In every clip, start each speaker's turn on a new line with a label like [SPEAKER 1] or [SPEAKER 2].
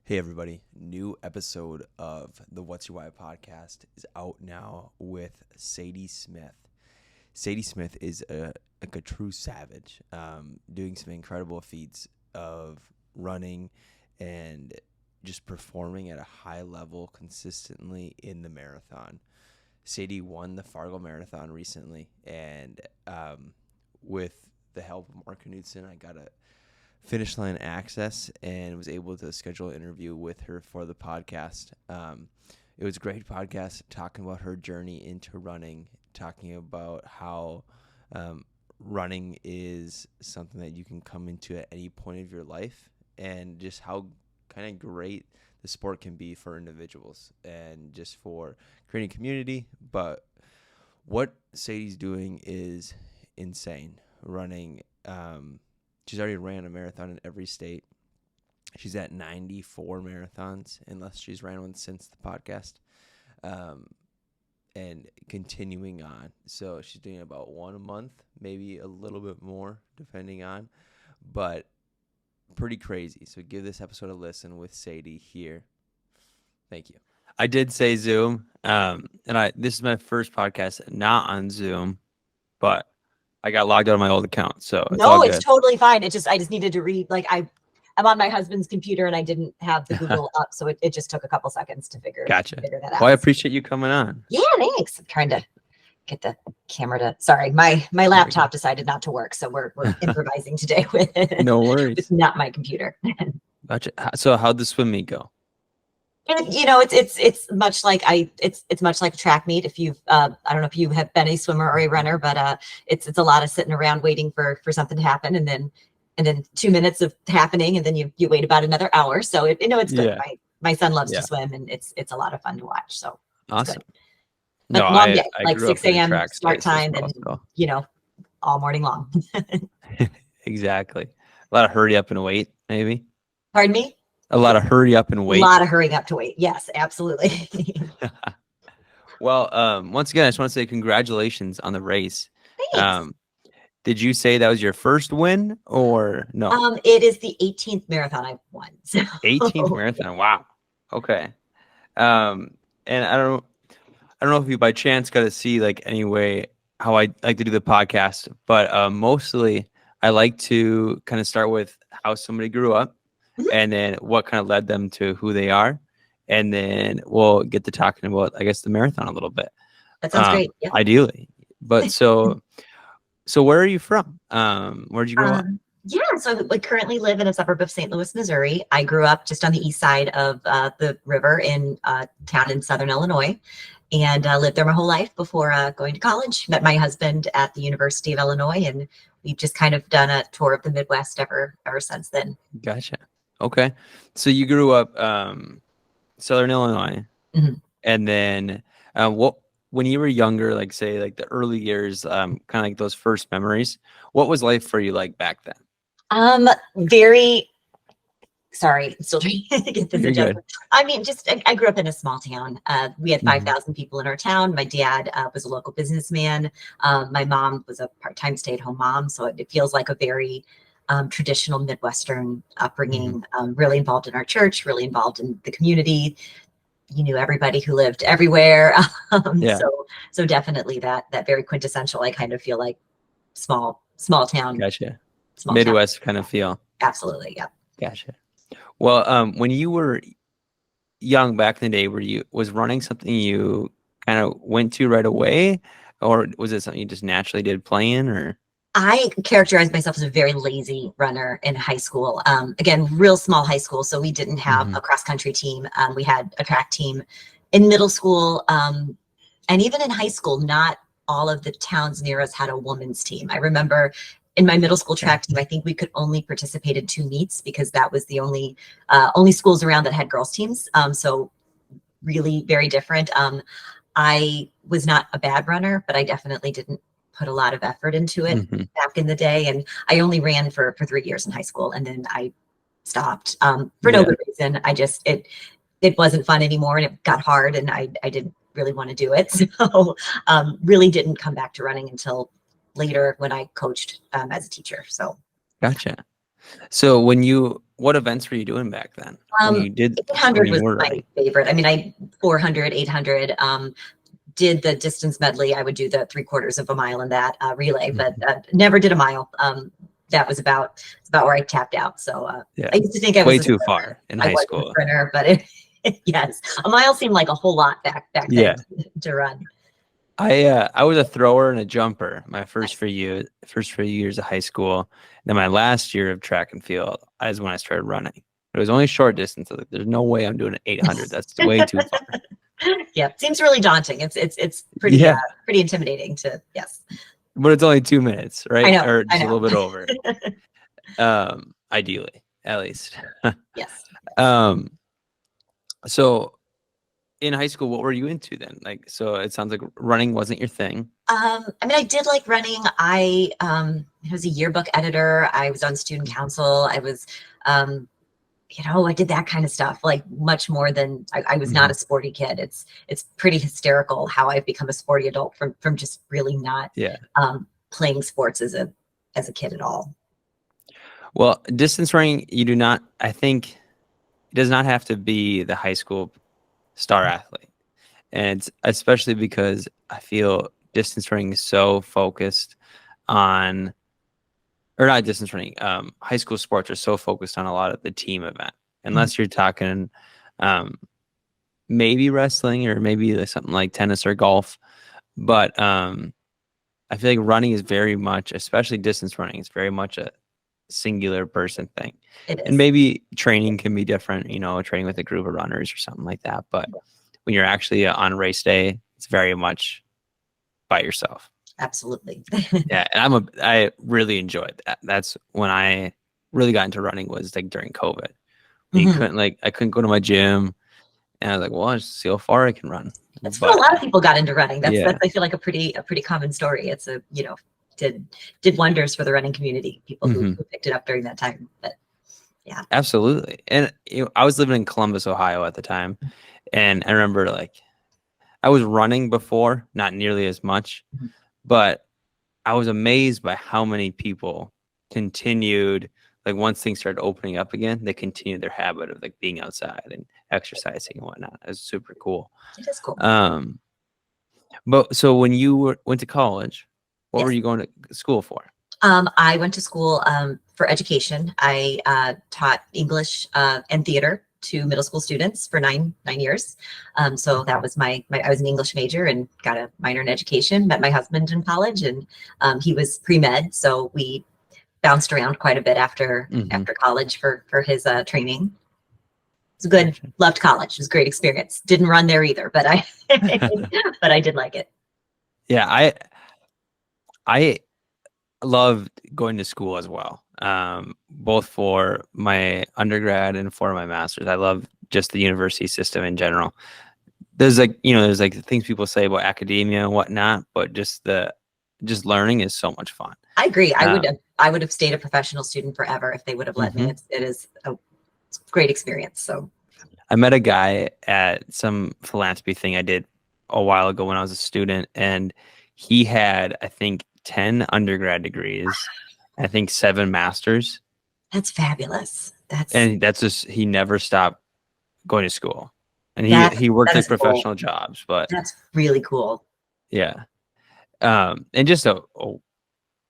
[SPEAKER 1] Hey everybody, new episode of the What's Your Why podcast is out now with Sadie Smith. Sadie Smith is a true savage, doing some incredible feats of running and just performing at a high level consistently in the marathon. Sadie won the Fargo Marathon recently, and with the help of Mark Knudsen, I got a finish line access and was able to schedule an interview with her for the podcast. It was a great podcast talking about her journey into running, talking about how running is something that you can come into at any point of your life, and just how kind of great the sport can be for individuals and just for creating community. But what Sadie's doing is insane. Running, she's already ran a marathon in every state. She's at 94 marathons, unless she's ran one since the podcast, and continuing on. So she's doing about one a month, maybe a little bit more, depending on, but pretty crazy. So give this episode a listen with Sadie here. Thank you. I did say Zoom, and this is my first podcast not on Zoom, but I got logged out of my old account, so it's all good.
[SPEAKER 2] It's totally fine. I just needed to read. I'm on my husband's computer and I didn't have the Google up, so it just took a couple seconds to figure that out.
[SPEAKER 1] Well, I appreciate you coming on.
[SPEAKER 2] Yeah, thanks. I'm trying to get the camera to. Sorry, my laptop decided not to work, so we're improvising today with it.
[SPEAKER 1] No worries.
[SPEAKER 2] It's not my computer.
[SPEAKER 1] Gotcha. So how'd the swim meet go?
[SPEAKER 2] And it's much like it's much like a track meet. If you've I don't know if you have been a swimmer or a runner, but it's a lot of sitting around waiting for something to happen, and then 2 minutes of happening, and then you wait about another hour. So it's good.
[SPEAKER 1] Yeah.
[SPEAKER 2] My son loves to swim, and it's a lot of fun to watch. So
[SPEAKER 1] awesome.
[SPEAKER 2] No, long day, like 6 a.m. start time, and all morning long.
[SPEAKER 1] Exactly. A lot of hurry up and wait, maybe.
[SPEAKER 2] Pardon me?
[SPEAKER 1] A lot of hurry up and wait.
[SPEAKER 2] A lot of hurrying up to wait. Yes, absolutely.
[SPEAKER 1] Well, once again, I just want to say congratulations on the race.
[SPEAKER 2] Thanks.
[SPEAKER 1] Did you say that was your first win or no?
[SPEAKER 2] It is the 18th marathon I've won. So.
[SPEAKER 1] 18th marathon. Wow. Okay. And I don't know if you by chance got to see anyway how I like to do the podcast, but mostly I like to kind of start with how somebody grew up. Mm-hmm. And then what kind of led them to who they are. And then we'll get to talking about, I guess, the marathon a little bit.
[SPEAKER 2] That sounds great. Yeah.
[SPEAKER 1] Ideally. But so where are you from? Where'd you grow up?
[SPEAKER 2] Yeah, so I currently live in a suburb of St. Louis, Missouri. I grew up just on the east side of the river in a town in southern Illinois, and lived there my whole life before going to college. Met my husband at the University of Illinois, and we've just kind of done a tour of the Midwest ever since then.
[SPEAKER 1] Gotcha. Okay. So you grew up Southern Illinois.
[SPEAKER 2] Mm-hmm.
[SPEAKER 1] And then when you were younger, say the early years, kind of like those first memories, what was life for you like back then?
[SPEAKER 2] Sorry, I'm still trying to get this adjustment. I mean, I grew up in a small town. We had 5,000 people in our town. My dad was a local businessman. My mom was a part-time stay-at-home mom. So it feels like a very traditional Midwestern upbringing, really involved in our church, really involved in the community. You knew everybody who lived everywhere. So definitely that very quintessential, I kind of feel like small town.
[SPEAKER 1] Gotcha. Midwest kind of feel.
[SPEAKER 2] Absolutely. Yeah.
[SPEAKER 1] Gotcha. Well, when you were young back in the day, was running something you kind of went to right away, or was it something you just naturally did playing, or?
[SPEAKER 2] I characterized myself as a very lazy runner in high school. Again, real small high school, so we didn't have a cross-country team. We had a track team in middle school, and even in high school, not all of the towns near us had a women's team. I remember in my middle school track team, I think we could only participate in 2 meets because that was the only schools around that had girls teams. So really very different. I was not a bad runner, but I definitely didn't put a lot of effort into it back in the day. And I only ran for 3 years in high school, and then I stopped for no good reason. It wasn't fun anymore, and it got hard, and I didn't really want to do it. So really didn't come back to running until later when I coached as a teacher. So
[SPEAKER 1] gotcha. So when you what events were you doing back then when you
[SPEAKER 2] 800 was
[SPEAKER 1] were
[SPEAKER 2] my
[SPEAKER 1] running?
[SPEAKER 2] favorite. I mean, 400, 800, did the distance medley. I would do the 3/4 of a mile in that relay, but never did a mile. That was about where I tapped out. So
[SPEAKER 1] Yeah,
[SPEAKER 2] I used to think I was
[SPEAKER 1] way
[SPEAKER 2] a
[SPEAKER 1] too
[SPEAKER 2] sprinter.
[SPEAKER 1] far in
[SPEAKER 2] I
[SPEAKER 1] high
[SPEAKER 2] wasn't a
[SPEAKER 1] school.
[SPEAKER 2] sprinter, but yes, a mile seemed like a whole lot back
[SPEAKER 1] Yeah.
[SPEAKER 2] then to run.
[SPEAKER 1] I was a thrower and a jumper my first
[SPEAKER 2] Nice.
[SPEAKER 1] few years of high school. Then my last year of track and field is when I started running. It was only short distance. Like, there's no way I'm doing an 800. That's way too far.
[SPEAKER 2] Yeah, seems really daunting. It's pretty
[SPEAKER 1] Yeah,
[SPEAKER 2] pretty intimidating to yes.
[SPEAKER 1] but it's only 2 minutes, right?
[SPEAKER 2] I
[SPEAKER 1] Or just a
[SPEAKER 2] know.
[SPEAKER 1] little bit over. Ideally, at least.
[SPEAKER 2] Yes.
[SPEAKER 1] So in high school, what were you into then? Like, so it sounds like running wasn't your thing.
[SPEAKER 2] I mean, I did like running. I was a yearbook editor. I was on student council. I was, I did that kind of stuff, like much more than I was not a sporty kid. It's pretty hysterical how I've become a sporty adult from just really not playing sports as a kid at all.
[SPEAKER 1] Well, distance running, I think it does not have to be the high school star athlete. And it's especially because I feel distance running is so focused on, or not distance running, high school sports are so focused on a lot of the team event. Unless you're talking maybe wrestling or maybe like something like tennis or golf. But I feel like running is very much, especially distance running, is very much a singular person thing.
[SPEAKER 2] It is.
[SPEAKER 1] And maybe training can be different, training with a group of runners or something like that. But when you're actually on race day, it's very much by yourself.
[SPEAKER 2] Absolutely.
[SPEAKER 1] Yeah, and I really enjoyed that. That's when I really got into running, was like during COVID. You I couldn't go to my gym, and I was like, well, I'll just see how far I can run.
[SPEAKER 2] That's what a lot of people got into running. That's
[SPEAKER 1] Yeah.
[SPEAKER 2] I feel like a pretty common story. It's did wonders for the running community. People who picked it up during that time. But yeah,
[SPEAKER 1] absolutely. And I was living in Columbus, Ohio at the time, and I remember I was running before, not nearly as much, but I was amazed by how many people continued. Like once things started opening up again, they continued their habit of like being outside and exercising and whatnot. It was super cool.
[SPEAKER 2] it is cool.
[SPEAKER 1] But so when you went to college, what were you going to school for?
[SPEAKER 2] I went to school for education. I taught English and theater to middle school students for nine years. So that was I was an English major and got a minor in education. Met my husband in college, and he was pre-med, so we bounced around quite a bit after college for his training. It was good. Loved college. It was a great experience. Didn't run there either, but I did like it.
[SPEAKER 1] Yeah, I loved going to school as well, both for my undergrad and for my master's. I love just the university system in general. There's things people say about academia and whatnot, but just learning is so much fun.
[SPEAKER 2] I agree. I would have stayed a professional student forever if they would have let me. It is a great experience. So
[SPEAKER 1] I met a guy at some philanthropy thing I did a while ago when I was a student, and he had, I think, 10 undergrad degrees, I think 7 masters.
[SPEAKER 2] That's fabulous.
[SPEAKER 1] That's just, he never stopped going to school, and he worked at professional jobs, but
[SPEAKER 2] that's really cool.
[SPEAKER 1] Yeah. And just a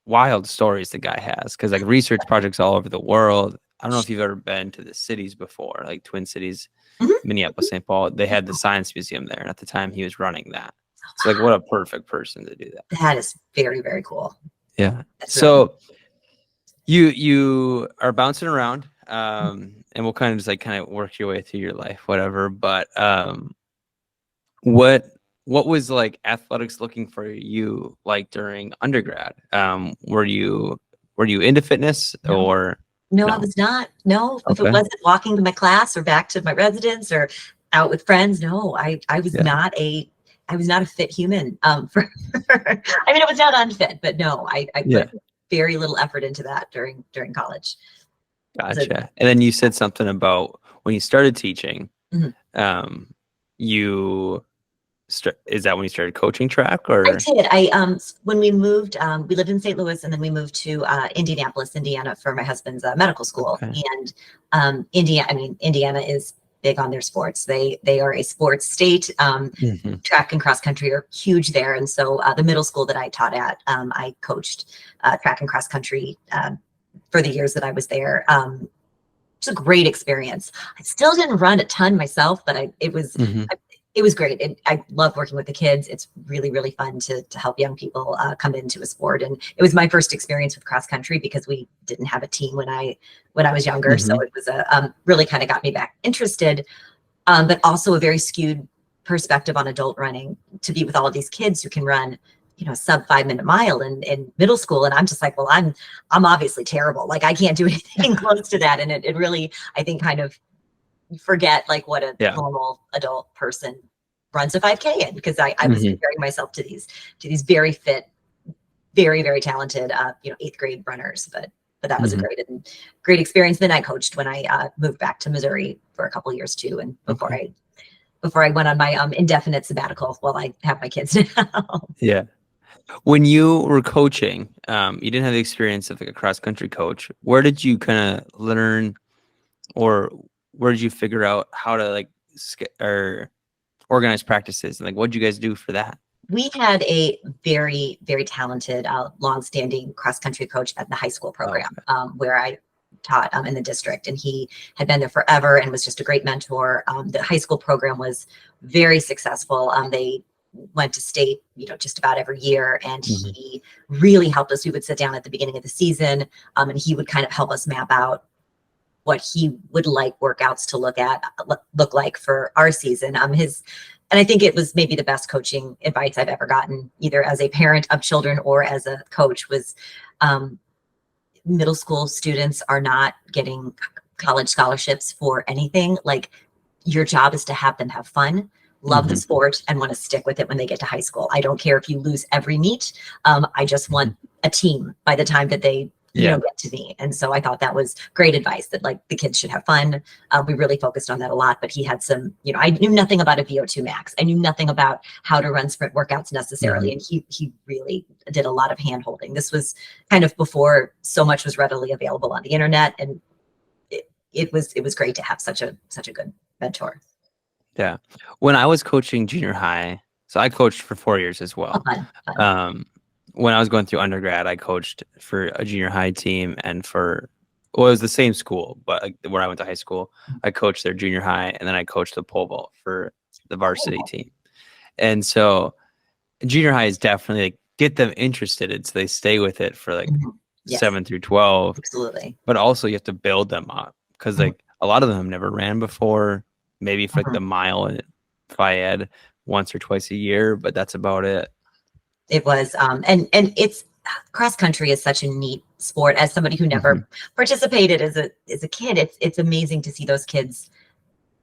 [SPEAKER 1] wild stories the guy has, because like research projects all over the world. I don't know if you've ever been to the cities before, like Twin Cities, Minneapolis, St. Paul. They had the science museum there, and at the time he was running that. So like, what a perfect person to do that.
[SPEAKER 2] That is very, very cool.
[SPEAKER 1] Yeah. So you are bouncing around, and we'll kind of work your way through your life, whatever. But what was like athletics looking for you like during undergrad? Were you into fitness or?
[SPEAKER 2] No, I was not. No, if it wasn't walking to my class or back to my residence or out with friends, no, I was not a fit human. I mean, it was not unfit, but no, I put very little effort into that during college.
[SPEAKER 1] Gotcha. And then you said something about when you started teaching, you is that when you started coaching track,
[SPEAKER 2] I
[SPEAKER 1] or?
[SPEAKER 2] did. When we moved, we lived in St. Louis, and then we moved to Indianapolis, Indiana, for my husband's medical school.
[SPEAKER 1] Okay.
[SPEAKER 2] And Indiana is big on their sports. They are a sports state. Track and cross country are huge there, and so the middle school that I taught at, I coached track and cross country for the years that I was there. It's a great experience. I still didn't run a ton myself, but it was great. I love working with the kids. It's really, really fun to help young people come into a sport. And it was my first experience with cross country because we didn't have a team when I was younger. So it was really kind of got me back interested, but also a very skewed perspective on adult running, to be with all of these kids who can run, sub 5-minute mile in middle school. And I'm just like, well, I'm obviously terrible. Like, I can't do anything close to that. And it really, I think, kind of forget like what a normal adult person runs a 5K in, because I was comparing myself to these very fit, very, very talented, 8th grade runners. But that was a great experience. Then I coached when I moved back to Missouri for a couple of years too. And before I went on my indefinite sabbatical while I have my kids now.
[SPEAKER 1] Yeah. When you were coaching, you didn't have the experience of like a cross country coach. Where did you kind of learn, or where did you figure out how to like or organize practices? And like, what did you guys do for that?
[SPEAKER 2] We had a very, very talented, longstanding cross country coach at the high school program, where I taught in the district, and he had been there forever and was just a great mentor. The high school program was very successful. They went to state, just about every year, and he really helped us. We would sit down at the beginning of the season, and he would kind of help us map out what he would like workouts to look like for our season. And I think it was maybe the best coaching advice I've ever gotten, either as a parent of children or as a coach, was middle school students are not getting college scholarships for anything. Like, your job is to have them have fun, love the sport, and want to stick with it when they get to high school. I don't care if you lose every meet. I just want a team by the time that they get to me. And so I thought that was great advice, that like the kids should have fun. We really focused on that a lot, but he had some, I knew nothing about a VO2 max. I knew nothing about how to run sprint workouts necessarily. And he really did a lot of hand holding. This was kind of before so much was readily available on the internet. And it was great to have such a good mentor.
[SPEAKER 1] Yeah. When I was coaching junior high, so I coached for 4 years as well.
[SPEAKER 2] Fun.
[SPEAKER 1] When I was going through undergrad, I coached for a junior high team, and it was the same school, but where I went to high school, I coached their junior high, and then I coached the pole vault for the varsity team. And so junior high is definitely like, get them interested, so they stay with it for like 7 through 12.
[SPEAKER 2] Absolutely.
[SPEAKER 1] But also you have to build them up, because like a lot of them never ran before, maybe for like the mile in FIAD once or twice a year, but that's about it.
[SPEAKER 2] It was, and it's, cross country is such a neat sport. As somebody who never participated as a kid, it's amazing to see those kids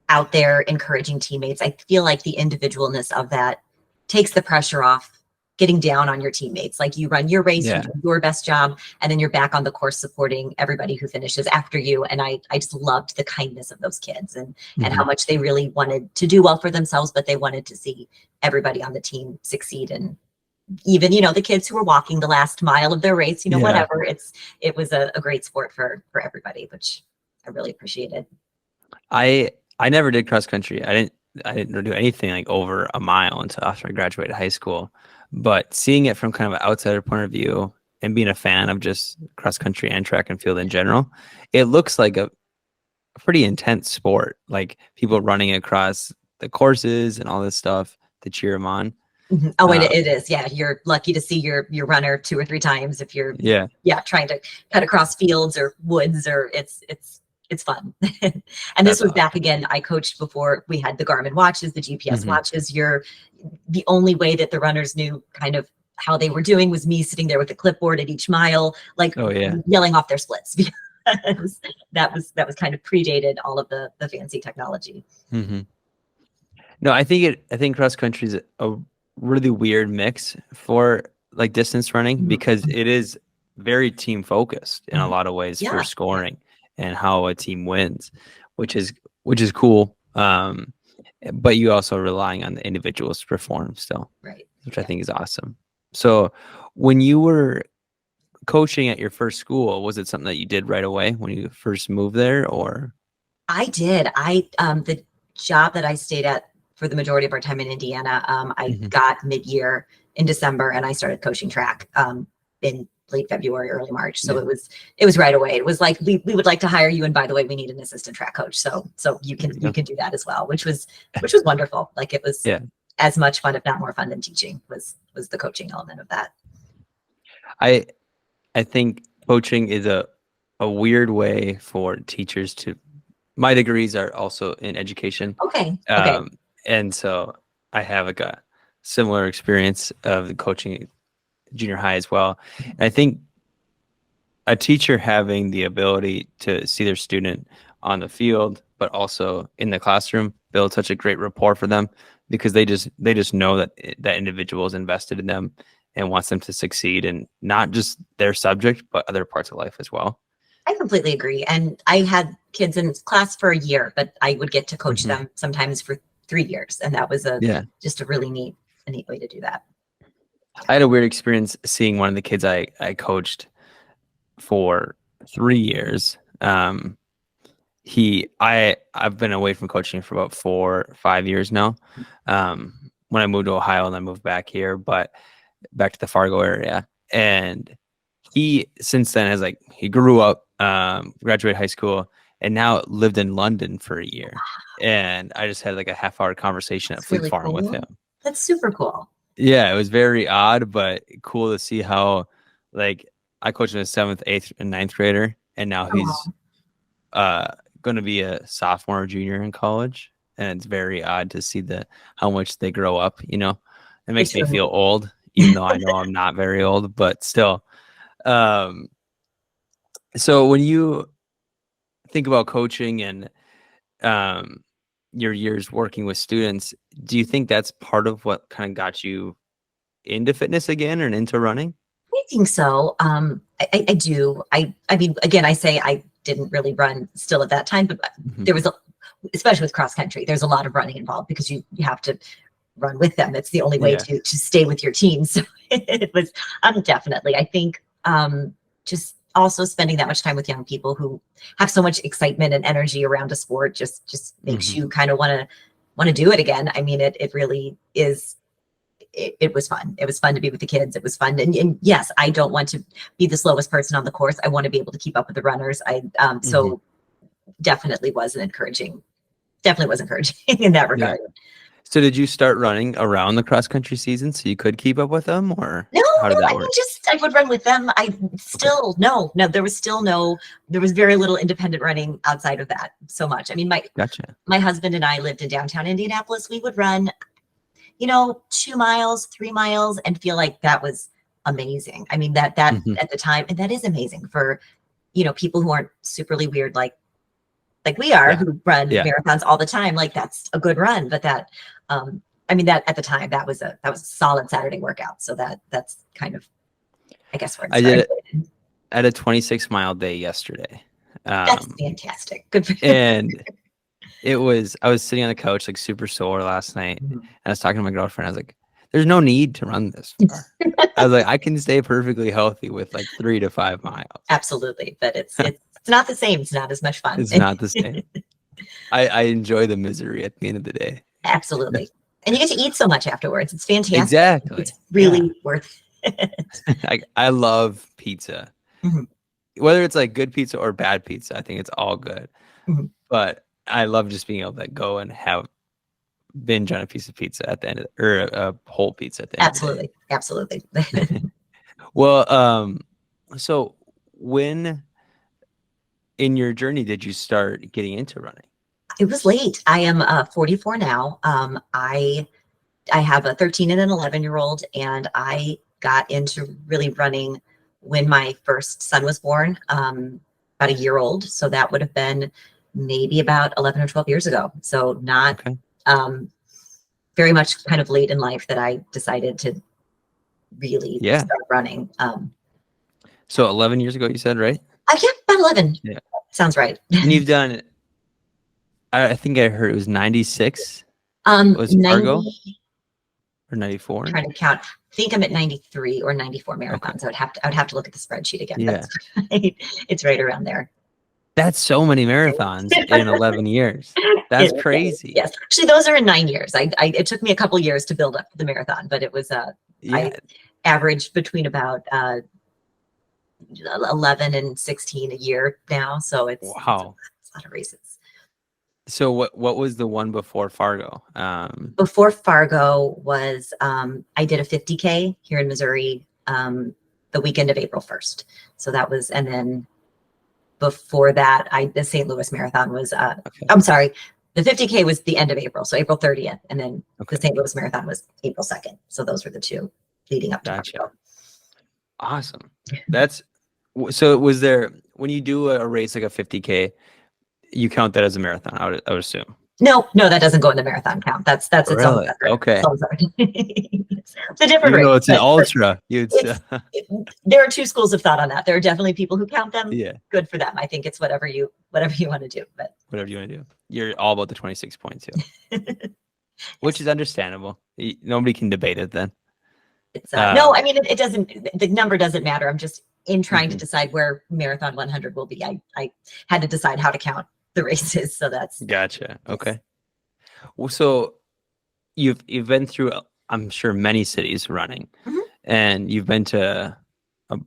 [SPEAKER 2] out there encouraging teammates. I feel like the individualness of that takes the pressure off getting down on your teammates. Like, you run your race, you do your best job, and then you're back on the course supporting everybody who finishes after you. And I just loved the kindness of those kids, and how much they really wanted to do well for themselves, but they wanted to see everybody on the team succeed. And even, the kids who were walking the last mile of their race, whatever, it was a great sport for everybody, which I really appreciated.
[SPEAKER 1] I never did cross country. I didn't do anything like over a mile until after I graduated high school. But seeing it from kind of an outsider point of view, and being a fan of just cross country and track and field in general, it looks like a pretty intense sport. Like, people running across the courses and all this stuff to cheer them on.
[SPEAKER 2] Oh, it is. Yeah. You're lucky to see your runner 2 or 3 times if you're trying to cut across fields or woods, or it's fun. And this was back again. I coached before we had the Garmin watches, the GPS watches. The only way that the runners knew kind of how they were doing was me sitting there with a clipboard at each mile, like yelling off their splits, because that was kind of predated all of the fancy technology.
[SPEAKER 1] No, I think cross country is a really weird mix for like distance running, because it is very team focused in a lot of ways for scoring and how a team wins, which is cool. And
[SPEAKER 3] but you also relying on the individuals to perform still,
[SPEAKER 2] Right.
[SPEAKER 3] which I think is awesome. So when you were coaching at your first school, was it something that you did right away when you first moved there, or?
[SPEAKER 2] I did. The job that I stayed at for the majority of our time in Indiana, I got mid-year in December, and I started coaching track in late February, early March. So it was right away. It was like, we would like to hire you, and by the way, we need an assistant track coach. So you can do that as well, which was wonderful. Like, it was as much fun, if not more fun, than teaching was the coaching element of that.
[SPEAKER 3] I think coaching is a weird way for teachers to. My degrees are also in education.
[SPEAKER 2] Okay.
[SPEAKER 3] And so I have like a similar experience of coaching junior high as well. And I think a teacher having the ability to see their student on the field, but also in the classroom, build such a great rapport for them, because they just know that that individual is invested in them and wants them to succeed in not just their subject, but other parts of life as well.
[SPEAKER 2] I completely agree. And I had kids in class for a year, but I would get to coach them sometimes for 3 years. And that was just a really neat way to do that.
[SPEAKER 3] I had a weird experience seeing one of the kids I coached for 3 years. I've been away from coaching for about 4 or 5 years now. When I moved to Ohio and I moved back here, but back to the Fargo area. And he, since then, has he grew up, graduated high school, and now lived in London for a year. And I just had a half-hour conversation at Fleet Farm with him.
[SPEAKER 2] That's super cool.
[SPEAKER 3] Yeah, it was very odd, but cool to see how, I coached him as 7th, 8th, and 9th grader, and now he's going to be a sophomore or junior in college. And it's very odd to see how much they grow up. It makes me feel old, even though I know I'm not very old, but still. So when you think about coaching and your years working with students, do you think that's part of what kind of got you into fitness again or into running?
[SPEAKER 2] I think so. I do. I mean, again, I say I didn't really run still at that time, but there was, especially with cross country, there's a lot of running involved because you have to run with them. It's the only way to stay with your team. So it was definitely, I think, just also spending that much time with young people who have so much excitement and energy around a sport just makes you kind of want to do it again. I mean, it really is. It was fun. It was fun to be with the kids. It was fun. And yes, I don't want to be the slowest person on the course. I want to be able to keep up with the runners. So definitely was encouraging in that regard.
[SPEAKER 3] Yeah. So did you start running around the cross country season so you could keep up with them, or how did that work?
[SPEAKER 2] I would run with them. There was very little independent running outside of that so much. I mean, my husband and I lived in downtown Indianapolis. We would run, 2 miles, 3 miles, and feel like that was amazing. I mean, that at the time, and that is amazing for, people who aren't superly weird, like we are, who run marathons all the time. Like, that's a good run, but that, that at the time, that was a solid Saturday workout. So that's kind of, I guess, where
[SPEAKER 3] I did it at a 26-mile day yesterday.
[SPEAKER 2] That's fantastic. Good for you.
[SPEAKER 3] And I was sitting on the couch, super sore last night. And I was talking to my girlfriend. I was like, there's no need to run this far. I was like, I can stay perfectly healthy with 3 to 5 miles.
[SPEAKER 2] Absolutely. But it's not the same. It's not as much fun.
[SPEAKER 3] It's not the same. I enjoy the misery at the end of the day.
[SPEAKER 2] Absolutely. And you get to eat so much afterwards. It's fantastic.
[SPEAKER 3] Exactly.
[SPEAKER 2] It's really worth it.
[SPEAKER 3] I love pizza. Whether it's good pizza or bad pizza, I think it's all good. But I love just being able to go and have binge on a piece of pizza at the end or a whole pizza at the end.
[SPEAKER 2] Absolutely.
[SPEAKER 3] Well, so when in your journey did you start getting into running?
[SPEAKER 2] It was late. I am 44 now. I have a 13 and an 11-year-old, and I got into really running when my first son was born, about a year old. So that would have been maybe about 11 or 12 years ago. So not very much kind of late in life that I decided to really start running.
[SPEAKER 3] So 11 years ago, you said, right?
[SPEAKER 2] Yeah, about 11. Yeah. Sounds right.
[SPEAKER 3] And you've done, I think I heard it was 96 Was Fargo
[SPEAKER 2] 90,
[SPEAKER 3] or 94?
[SPEAKER 2] trying to count. I think I'm at 93 or 94 marathons.
[SPEAKER 3] Okay.
[SPEAKER 2] So I would have to look at the spreadsheet again.
[SPEAKER 3] Yeah.
[SPEAKER 2] But it's right around there.
[SPEAKER 3] That's so many marathons in 11 years. That's crazy.
[SPEAKER 2] Yes. Actually, those are in 9 years. It took me a couple years to build up the marathon, but it was,
[SPEAKER 3] Yeah.
[SPEAKER 2] I averaged between about 11 and 16 a year now. So it's a lot of races.
[SPEAKER 3] So what was the one before Fargo?
[SPEAKER 2] Before Fargo was, I did a 50K here in Missouri the weekend of April 1st. So that was, and then before that, the St. Louis Marathon was, I'm sorry, the 50K was the end of April. So April 30th. And then the St. Louis Marathon was April 2nd. So those were the two leading up to Fargo.
[SPEAKER 3] Awesome. So was there, when you do a race like a 50K, you count that as a marathon, I would assume.
[SPEAKER 2] No, that doesn't go in the marathon count. That's its own separate.
[SPEAKER 3] Okay.
[SPEAKER 2] It's a different race.
[SPEAKER 3] No, it's an ultra.
[SPEAKER 2] There are two schools of thought on that. There are definitely people who count them.
[SPEAKER 3] Yeah.
[SPEAKER 2] Good for them. I think it's whatever you want to do. But
[SPEAKER 3] whatever you want to do. You're all about the 26.2, which is understandable. Nobody can debate it then.
[SPEAKER 2] It's no, I mean it doesn't. The number doesn't matter. I'm just in trying to decide where Marathon 100 will be. I had to decide how to count the races, so that's
[SPEAKER 3] gotcha. Okay. Well, so you've been through, I'm sure, many cities running, and you've been to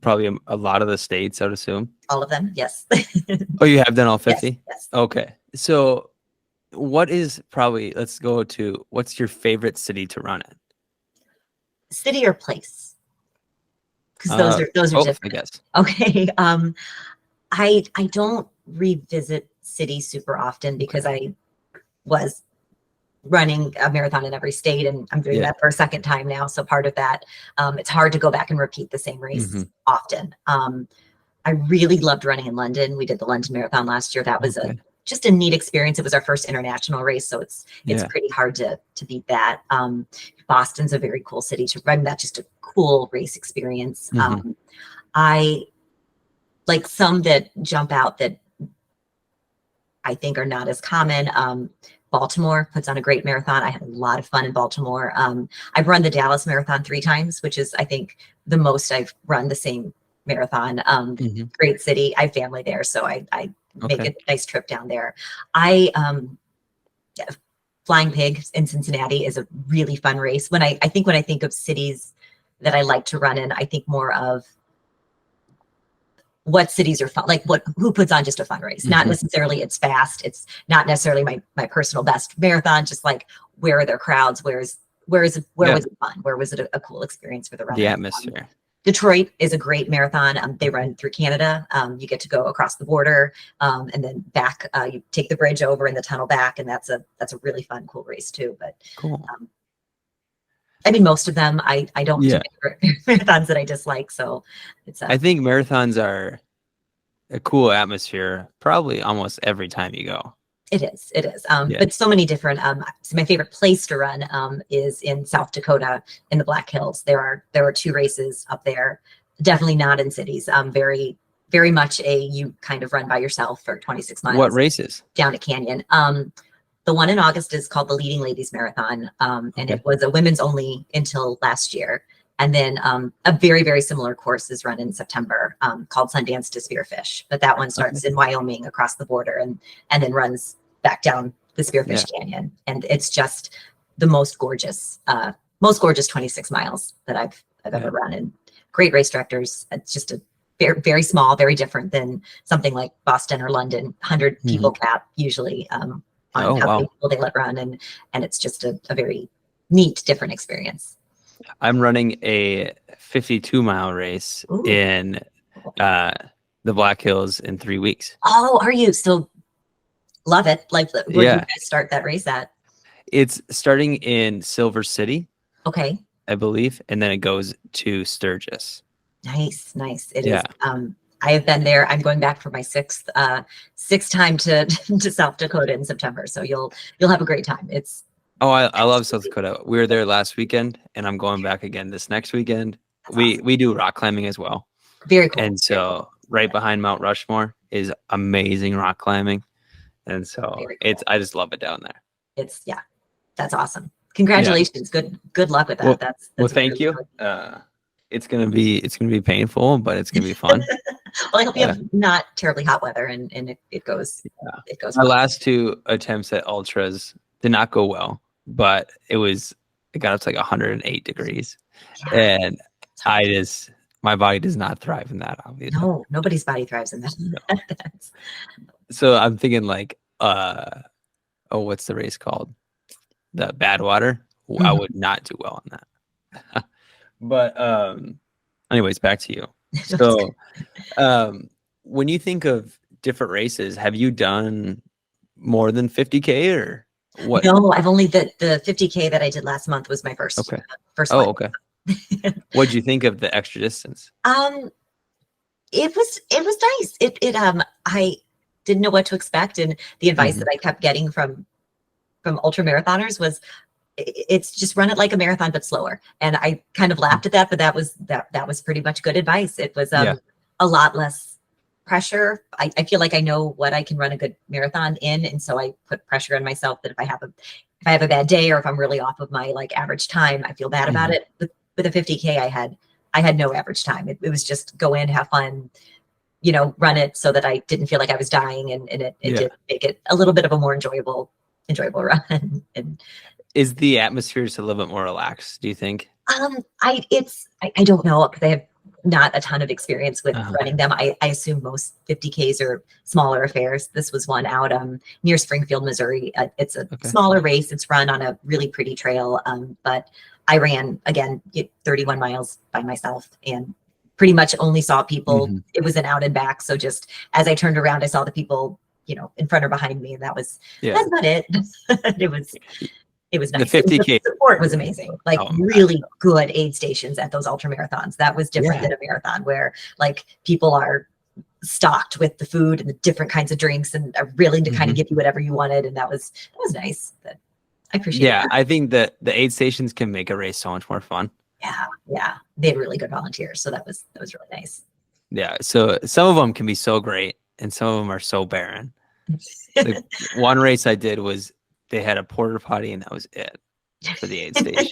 [SPEAKER 3] probably a lot of the states, I would assume.
[SPEAKER 2] All of them, yes.
[SPEAKER 3] Oh, you have done all 50?
[SPEAKER 2] Yes.
[SPEAKER 3] Okay. So what is let's go to, what's your favorite city to run in?
[SPEAKER 2] City or place? Because those are different.
[SPEAKER 3] I guess.
[SPEAKER 2] Okay. I don't revisit cities super often because I was running a marathon in every state, and I'm doing that for a second time now. So part of that, it's hard to go back and repeat the same race often. I really loved running in London. We did the London Marathon last year. That was just a neat experience. It was our first international race, so it's pretty hard to beat that. Boston's a very cool city to run. That's just a cool race experience. I like some that jump out that I think are not as common. Baltimore puts on a great marathon. I had a lot of fun in Baltimore. I've run the Dallas Marathon 3 times, which is, I think, the most I've run the same marathon. Great city. I have family there, so I make a nice trip down there. Flying Pig in Cincinnati is a really fun race. When I think of cities that I like to run in, I think more of what cities are fun, like who puts on just a fun race. Not necessarily it's fast. It's not necessarily my personal best marathon. Just like, where are their crowds? Where was it fun? Where was it a cool experience for the runners?
[SPEAKER 3] The atmosphere.
[SPEAKER 2] Detroit is a great marathon. They run through Canada. You get to go across the border, and then back. You take the bridge over and the tunnel back, and that's a really fun, cool race too. But
[SPEAKER 3] cool.
[SPEAKER 2] I mean, most of them I don't do marathons that I dislike. So it's.
[SPEAKER 3] I think marathons are a cool atmosphere probably almost every time you go.
[SPEAKER 2] It is. But so many different. So my favorite place to run is in South Dakota in the Black Hills. There are 2 races up there. Definitely not in cities. Very, very much you kind of run by yourself for 26 miles.
[SPEAKER 3] What races?
[SPEAKER 2] Down a canyon. The one in August is called the Leading Ladies Marathon, and it was a women's only until last year. And then a very, very similar course is run in September called Sundance to Spearfish. But that one starts in Wyoming across the border and then runs back down the Spearfish Canyon. And it's just the most gorgeous 26 miles that I've ever run. And great race directors. It's just a very, very small, very different than something like Boston or London, 100 people cap usually on how many people they let run. And it's just a very neat, different experience.
[SPEAKER 3] I'm running a 52-mile race in the Black Hills in 3 weeks.
[SPEAKER 2] Oh, are you? So love it. Like, where do you guys start that race at?
[SPEAKER 3] It's starting in Silver City.
[SPEAKER 2] Okay.
[SPEAKER 3] I believe. And then it goes to Sturgis.
[SPEAKER 2] Nice. It is. I have been there. I'm going back for my sixth time to South Dakota in September. So you'll have a great time. It's
[SPEAKER 3] I love South Dakota. We were there last weekend, and I'm going back again this next weekend. We do rock climbing as well.
[SPEAKER 2] Very cool.
[SPEAKER 3] And so right behind Mount Rushmore is amazing rock climbing. And so I just love it down there.
[SPEAKER 2] It's That's awesome. Congratulations. Yeah. Good luck with that.
[SPEAKER 3] Well,
[SPEAKER 2] that's
[SPEAKER 3] thank you. It's gonna be painful, but it's gonna be fun.
[SPEAKER 2] Well, I hope you have not terribly hot weather and it goes.
[SPEAKER 3] Yeah.
[SPEAKER 2] It goes.
[SPEAKER 3] My
[SPEAKER 2] well.
[SPEAKER 3] last 2 attempts at ultras did not go well, but it got up to like 108 degrees, and my body does not thrive in that. Obviously,
[SPEAKER 2] no, nobody's body thrives in that.
[SPEAKER 3] No. So I'm thinking like, what's the race called? The Badwater. Mm-hmm. I would not do well on that. But anyways, back to you. So when you think of different races, have you done more than 50K or what?
[SPEAKER 2] No, I've only the 50K that I did last month was my first.
[SPEAKER 3] Okay.
[SPEAKER 2] First
[SPEAKER 3] one.
[SPEAKER 2] Oh,
[SPEAKER 3] okay. What'd you think of the extra distance?
[SPEAKER 2] It was nice. I didn't know what to expect, and the advice that I kept getting from ultra marathoners was, it's just run it like a marathon but slower. And I kind of laughed at that, but that was pretty much good advice. It was a lot less pressure. I feel like I know what I can run a good marathon in, and so I put pressure on myself that if I have a bad day, or if I'm really off of my like average time, I feel bad about it. With a 50K, I had no average time. It was just go in, have fun, run it so that I didn't feel like I was dying, and it did make it a little bit of a more enjoyable run. And
[SPEAKER 3] is the atmosphere just a little bit more relaxed, do you think?
[SPEAKER 2] I don't know, because I have not a ton of experience with running them. I assume most 50Ks are smaller affairs. This was one out near Springfield, Missouri. It's a smaller race. It's run on a really pretty trail. But I ran, again, 31 miles by myself, and pretty much only saw people. It was an out and back. So just as I turned around, I saw the people, in front or behind me. And that's about it. It was nice.
[SPEAKER 3] The 50K
[SPEAKER 2] the support was amazing. Like really good aid stations at those ultra marathons. That was different than a marathon where like people are stocked with the food and the different kinds of drinks and are willing to kind of give you whatever you wanted. And that was nice. I appreciate it.
[SPEAKER 3] Yeah, I think that the aid stations can make a race so much more fun.
[SPEAKER 2] Yeah. They had really good volunteers. So that was really nice.
[SPEAKER 3] Yeah. So some of them can be so great and some of them are so barren. Like one race I did was they had a porta potty and that was it for the aid station.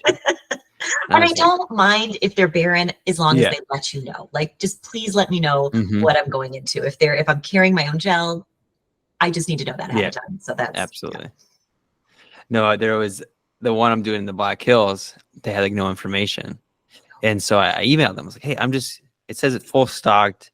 [SPEAKER 2] And I don't mind if they're barren as long as they let you know. Like, just please let me know what I'm going into. If I'm carrying my own gel, I just need to know that ahead of time. So that's
[SPEAKER 3] absolutely. No, there was the one I'm doing in the Black Hills. They had like no information, and so I emailed them. I was like, "Hey, it says it's full stocked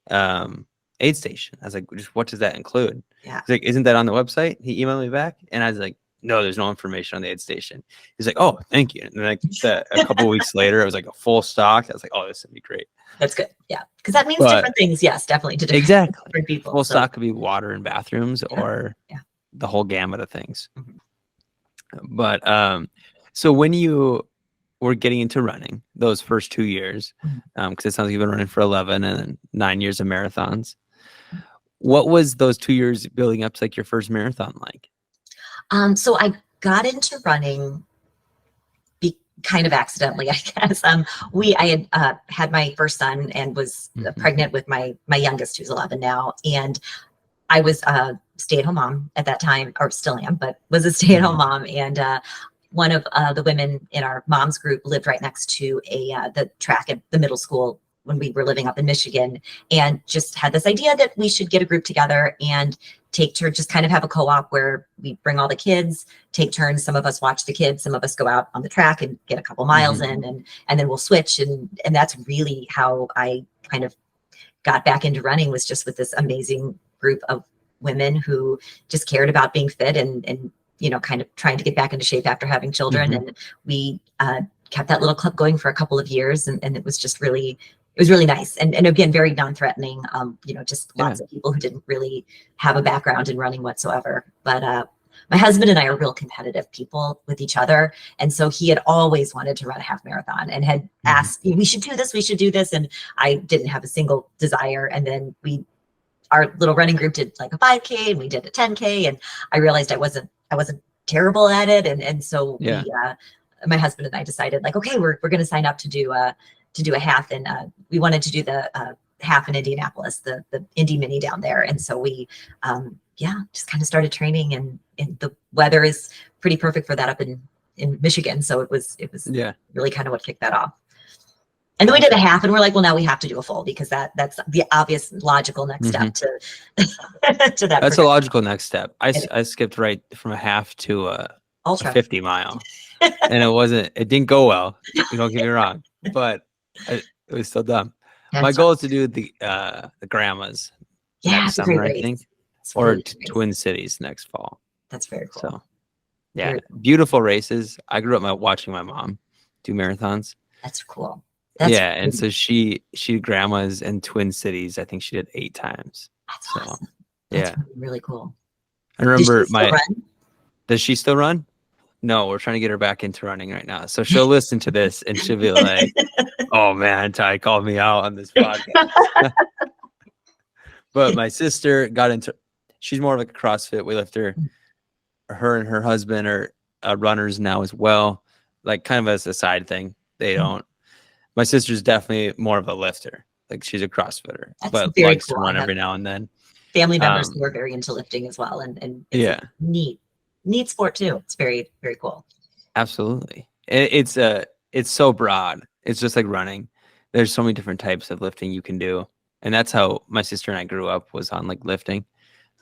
[SPEAKER 3] aid station." I was like, "Just what does that include?"
[SPEAKER 2] Yeah.
[SPEAKER 3] He's like, "Isn't that on the website?" He emailed me back, and I was like, "No, there's no information on the aid station." He's like, "Oh, thank you." And then like a couple weeks later, it was like a full stock. I was like, "Oh, this would be great."
[SPEAKER 2] That's good. Yeah, because that means different things. Yes, definitely to different people.
[SPEAKER 3] Full stock could be water and bathrooms, or the whole gamut of things. But so when you were getting into running those first 2 years, because it sounds like you've been running for 11 and then 9 years of marathons, what was those 2 years building up to like your first marathon like?
[SPEAKER 2] So I got into running kind of accidentally, I guess. I had had my first son and was pregnant with my youngest, who's 11 now, and I was a stay-at-home mom at that time, or still am, but was a stay-at-home mom. And one of the women in our mom's group lived right next to the track at the middle school when we were living up in Michigan, and just had this idea that we should get a group together and take turns, just kind of have a co-op where we bring all the kids, take turns. Some of us watch the kids, some of us go out on the track and get a couple miles in, and then we'll switch. And that's really how I kind of got back into running, was just with this amazing group of women who just cared about being fit and kind of trying to get back into shape after having children. And we kept that little club going for a couple of years, and it was just really nice. And again, very non-threatening, just lots of people who didn't really have a background in running whatsoever. But my husband and I are real competitive people with each other. And so he had always wanted to run a half marathon and had asked, we should do this. And I didn't have a single desire. And then our little running group did like a 5K, and we did a 10K. And I realized I wasn't terrible at it. And so my husband and I decided, like, okay, we're going to sign up to do a half. And we wanted to do the half in Indianapolis, the Indy Mini down there. And so we, just kind of started training, and the weather is pretty perfect for that up in Michigan. So it was really kind of what kicked that off. And then we did a half, and we're like, well, now we have to do a full, because that's the obvious logical next step to to that.
[SPEAKER 3] That's a logical next step. I skipped right from a half to a 50 mile, and it didn't go well. Don't get me wrong, but it was still dumb. My goal is to do the grandmas next summer, I think, or Twin Cities next fall.
[SPEAKER 2] That's very cool.
[SPEAKER 3] So, yeah, beautiful races. I grew up watching my mom do marathons.
[SPEAKER 2] That's cool.
[SPEAKER 3] And so she grandmas in Twin Cities. I think she did 8 times.
[SPEAKER 2] That's awesome. That's really cool.
[SPEAKER 3] I remember Does she still run? No, we're trying to get her back into running right now. So she'll listen to this and she'll be like, "Oh man, Ty called me out on this podcast." But my sister got into. She's more of like a CrossFit weightlifter. Her and her husband are runners now as well, like kind of as a side thing. They don't. My sister's definitely more of a lifter. Like she's a CrossFitter, but likes to run every now and then.
[SPEAKER 2] Family members who are very into lifting as well, and it's a neat sport too. It's very, very cool.
[SPEAKER 3] Absolutely. It's so broad. It's just like running. There's so many different types of lifting you can do, and that's how my sister and I grew up, was on like lifting.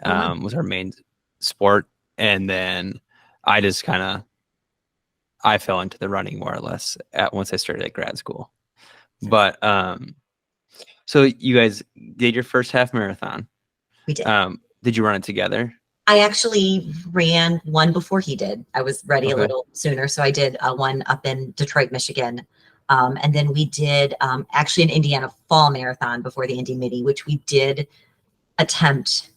[SPEAKER 3] Was our main sport, and then I just I fell into the running more or less once I started at grad school. But so you guys did your first half marathon.
[SPEAKER 2] We did.
[SPEAKER 3] Did you run it together?
[SPEAKER 2] I actually ran one before he did. I was ready a little sooner, so I did one up in Detroit, Michigan, and then we did actually an Indiana fall marathon before the Indy Midi, which we did attempt.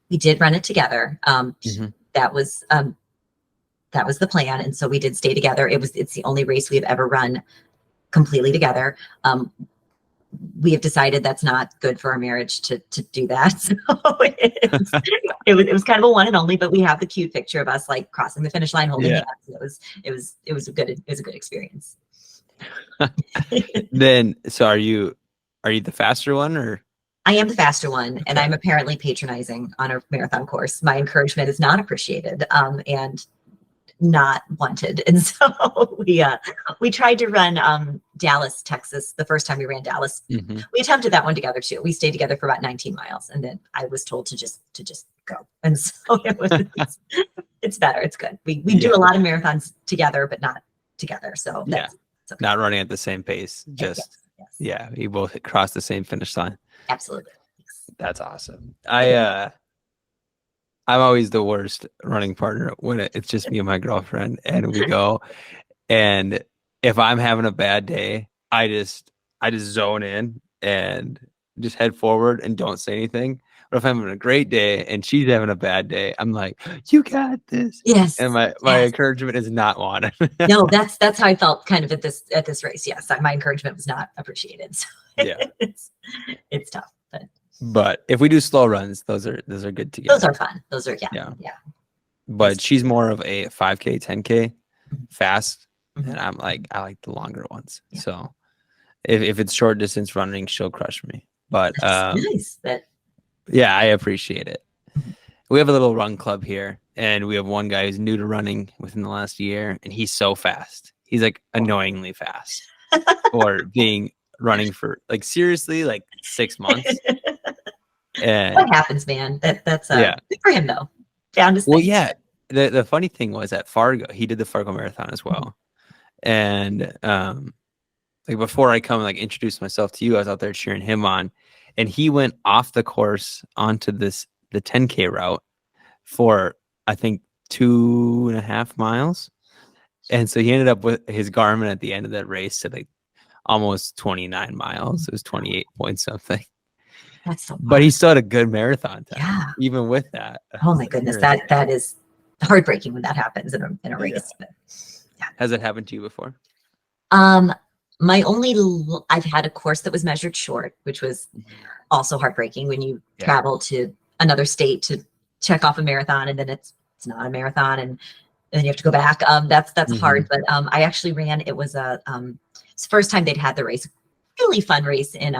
[SPEAKER 2] We did run it together. That was the plan, and so we did stay together. It's the only race we've ever run completely together. We have decided that's not good for our marriage to do that. So it was kind of a one and only, but we have the cute picture of us like crossing the finish line holding hands. It was a good experience.
[SPEAKER 3] Then, so are you the faster one, or?
[SPEAKER 2] I am the faster one, and I'm apparently patronizing on a marathon course. My encouragement is not appreciated and not wanted. And so we tried to run Dallas, Texas. The first time we ran Dallas, we attempted that one together too. We stayed together for about 19 miles, and then I was told to just go. And so it's better. It's good. We do a lot of marathons together, but not together. So that's okay.
[SPEAKER 3] Not running at the same pace. Just you both cross the same finish line.
[SPEAKER 2] Absolutely.
[SPEAKER 3] That's awesome. I'm always the worst running partner when it's just me and my girlfriend, and we go. And if I'm having a bad day, I just zone in and just head forward and don't say anything. But if I'm having a great day and she's having a bad day, I'm like, "You got this."
[SPEAKER 2] Yes.
[SPEAKER 3] And my encouragement is not wanted.
[SPEAKER 2] No, that's how I felt kind of at this race. Yes, my encouragement was not appreciated. So it's tough.
[SPEAKER 3] But if we do slow runs, those are good to get.
[SPEAKER 2] Those are fun. Those are yeah.
[SPEAKER 3] But she's more of a 5K, 10K fast, and I like the longer ones. Yeah. So if it's short distance running, she'll crush me. But
[SPEAKER 2] that's nice.
[SPEAKER 3] I appreciate it. We have a little run club here, and we have one guy who's new to running within the last year, and he's so fast. He's like annoyingly fast for being running for like seriously like 6 months. And
[SPEAKER 2] what happens, man? That's good for him though. Down to
[SPEAKER 3] the funny thing was at Fargo, he did the Fargo Marathon as well. And like before I come and like introduce myself to you, I was out there cheering him on, and he went off the course onto the 10K route for I think 2.5 miles. And so he ended up with his Garmin at the end of that race at like almost 29 miles. It was 28 point something.
[SPEAKER 2] That's so hard.
[SPEAKER 3] But he still had a good marathon time, even with that.
[SPEAKER 2] Oh my goodness, that is heartbreaking when that happens in a race. But,
[SPEAKER 3] has it happened to you before?
[SPEAKER 2] I've had a course that was measured short, which was also heartbreaking when you travel to another state to check off a marathon, and then it's not a marathon, and then you have to go back. That's hard. But I actually ran. It was it's the first time they'd had the race. Really fun race in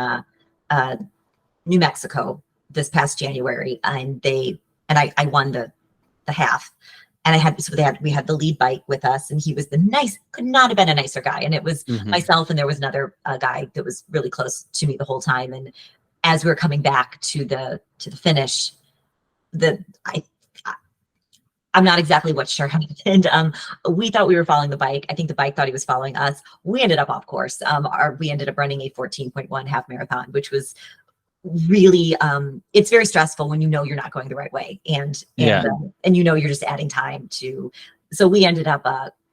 [SPEAKER 2] New Mexico this past January, and I won the half. we had the lead bike with us, and he was could not have been a nicer guy. And it was myself, and there was another guy that was really close to me the whole time. And as we were coming back to the finish, I'm not exactly sure how it happened. We thought we were following the bike. I think the bike thought he was following us. We ended up off course. We ended up running a 14.1 half marathon, which was really it's very stressful when you know you're not going the right way, and you know you're just adding time to. So we ended up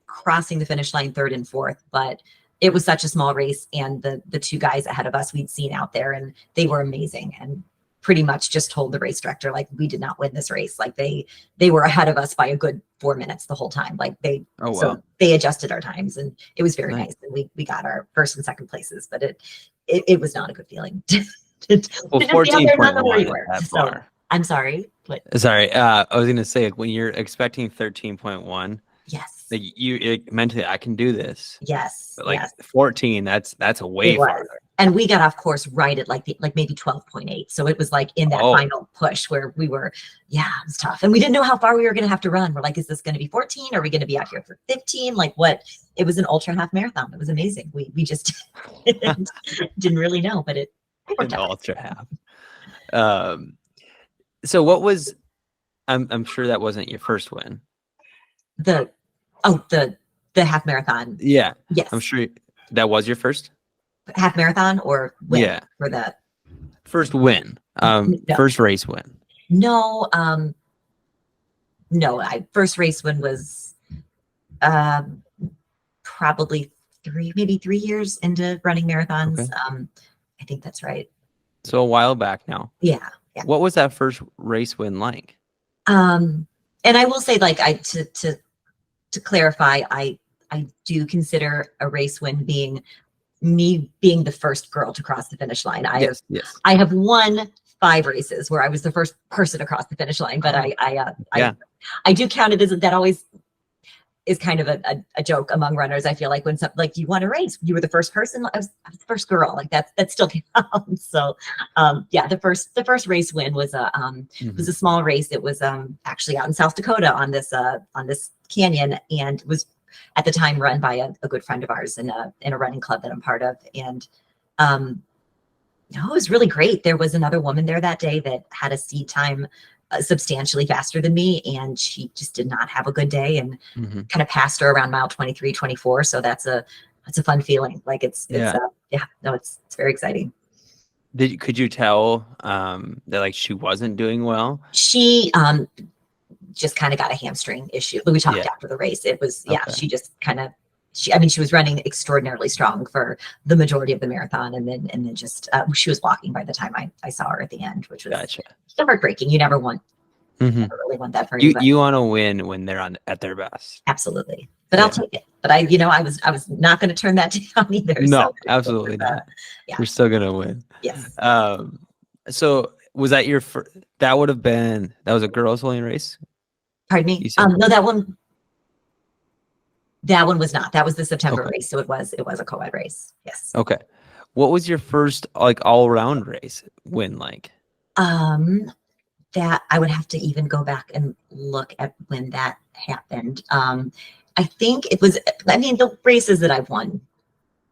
[SPEAKER 2] crossing the finish line third and fourth, but it was such a small race, and the two guys ahead of us we'd seen out there, and they were amazing, and pretty much just told the race director, like, we did not win this race. Like they were ahead of us by a good 4 minutes the whole time. Like so they adjusted our times, and it was very nice. And we got our first and second places, but it was not a good feeling.
[SPEAKER 3] Well, 14.1
[SPEAKER 2] so, I'm sorry.
[SPEAKER 3] Sorry, I was going to say, when you're expecting 13.1,
[SPEAKER 2] yes,
[SPEAKER 3] like you mentally, I can do this.
[SPEAKER 2] Yes,
[SPEAKER 3] but like 14, that's a way farther.
[SPEAKER 2] And we got off course right at like maybe 12.8. So it was like in that final push where we were, it was tough. And we didn't know how far we were going to have to run. We're like, is this going to be 14? Are we going to be out here for 15? Like what? It was an ultra half marathon. It was amazing. We just didn't really know, but it worked out.
[SPEAKER 3] Ultra half. So what was, I'm sure that wasn't your first win.
[SPEAKER 2] The half marathon.
[SPEAKER 3] Yeah.
[SPEAKER 2] Yes.
[SPEAKER 3] I'm sure that was your first
[SPEAKER 2] half marathon or win.
[SPEAKER 3] Yeah.
[SPEAKER 2] For the
[SPEAKER 3] first win.
[SPEAKER 2] No.
[SPEAKER 3] First race win.
[SPEAKER 2] No, first race win was probably maybe 3 years into running marathons. Okay. I think that's right.
[SPEAKER 3] So a while back now.
[SPEAKER 2] Yeah.
[SPEAKER 3] What was that first race win like?
[SPEAKER 2] And I will say, like, to clarify, I do consider a race win being me being the first girl to cross the finish line. I have won 5 races where I was the first person to cross the finish line, but I do count it as that always is kind of a joke among runners. I feel like when you won a race, you were the first person. I was the first girl. Like that still counts. So the first race win was was a small race. It was actually out in South Dakota on this canyon, and was at the time run by a good friend of ours in a running club that I'm part of. And it was really great. There was another woman there that day that had a seed time substantially faster than me, and she just did not have a good day, and kind of passed her around mile 23, 24. So that's a fun feeling. Like it's very exciting.
[SPEAKER 3] Could you tell that like she wasn't doing well?
[SPEAKER 2] She just kind of got a hamstring issue. We talked after the race. It was she just kind of she was running extraordinarily strong for the majority of the marathon, and then just she was walking by the time I saw her at the end, which was heartbreaking. You never never really want that for anybody.
[SPEAKER 3] You want to win when they're at their best.
[SPEAKER 2] Absolutely. But I'll take it. But I was not going to turn that down either.
[SPEAKER 3] No,
[SPEAKER 2] so
[SPEAKER 3] absolutely not. You're still going to win.
[SPEAKER 2] Yes.
[SPEAKER 3] So was that that was a girls only race?
[SPEAKER 2] Pardon me? No, that one was not. That was the September race. So it was a co-ed race. Yes.
[SPEAKER 3] Okay. What was your first like all around race win like?
[SPEAKER 2] That I would have to even go back and look at when that happened. I think it was, the races that I've won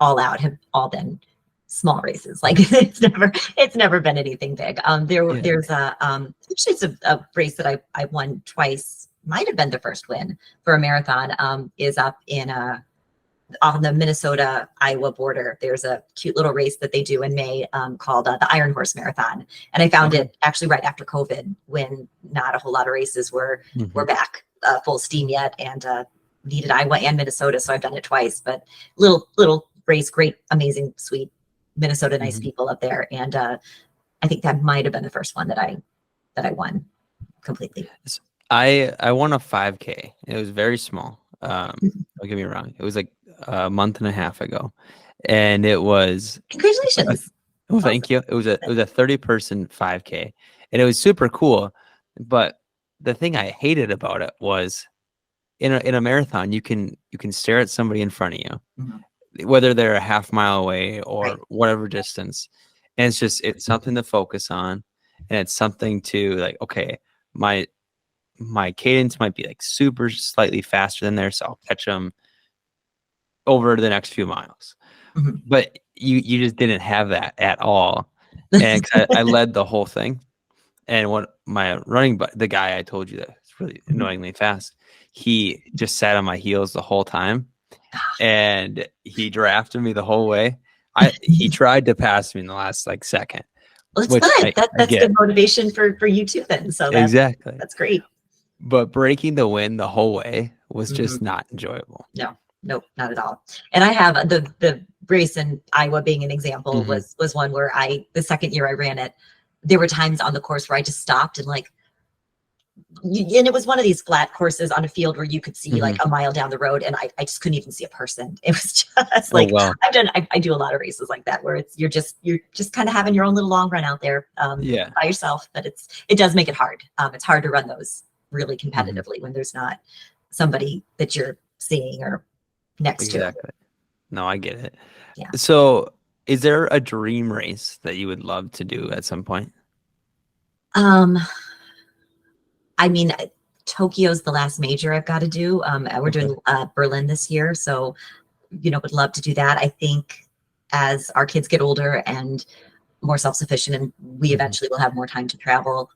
[SPEAKER 2] all out have all been small races. Like it's never been anything big. There's actually it's a race that I won twice. Might have been the first win for a marathon, is up in on the Minnesota Iowa border. There's a cute little race that they do in May called the Iron Horse Marathon, and I found it actually right after COVID, when not a whole lot of races were back full steam yet, and needed Iowa and Minnesota, so I've done it twice. But little race, great, amazing, sweet Minnesota, nice people up there, and I think that might have been the first one that I won completely.
[SPEAKER 3] I won a 5K. It was very small. Don't get me wrong. It was like a month and a half ago, and it was
[SPEAKER 2] congratulations.
[SPEAKER 3] Thank you. It was a 30-person 5K, and it was super cool. But the thing I hated about it was in a marathon, you can stare at somebody in front of you, whether they're a half mile away or whatever distance, and it's something to focus on, and it's something to like, okay, my my cadence might be like super slightly faster than theirs, so I'll catch them over the next few miles.
[SPEAKER 2] Mhm.
[SPEAKER 3] But you just didn't have that at all. And 'cause I led the whole thing. And what my running, but the guy I told you that it's really annoyingly fast, he just sat on my heels the whole time, and he drafted me the whole way. He tried to pass me in the last like second,
[SPEAKER 2] Well, it's
[SPEAKER 3] which
[SPEAKER 2] good.
[SPEAKER 3] I
[SPEAKER 2] That's
[SPEAKER 3] get.
[SPEAKER 2] good motivation for you too then. So
[SPEAKER 3] Exactly.
[SPEAKER 2] that's great.
[SPEAKER 3] But breaking the wind the whole way was
[SPEAKER 2] Mhm.
[SPEAKER 3] just not enjoyable.
[SPEAKER 2] No, nope, not at all. And I have the race in Iowa being an example
[SPEAKER 3] Mhm.
[SPEAKER 2] was one where the second year I ran it, there were times on the course where I just stopped and like, and it was one of these flat courses on a field where you could see like a mile down the road, and I just couldn't even see a person. It was just
[SPEAKER 3] Oh
[SPEAKER 2] like,
[SPEAKER 3] well.
[SPEAKER 2] I do a lot of races like that where you're just kind of having your own little long run out there
[SPEAKER 3] Yeah.
[SPEAKER 2] by yourself, but it does make it hard. It's hard to run those really
[SPEAKER 3] Mm-hmm.
[SPEAKER 2] competitively when there's not somebody that you're seeing or next to.
[SPEAKER 3] Exactly. No, I get it.
[SPEAKER 2] Yeah.
[SPEAKER 3] So, is there a dream race that you would love to do at some point?
[SPEAKER 2] I mean, Tokyo's the last major I've got to do. We're doing Berlin this year, so would love to do that. I think as our kids get older and more self-sufficient, and we eventually will have more time to travel,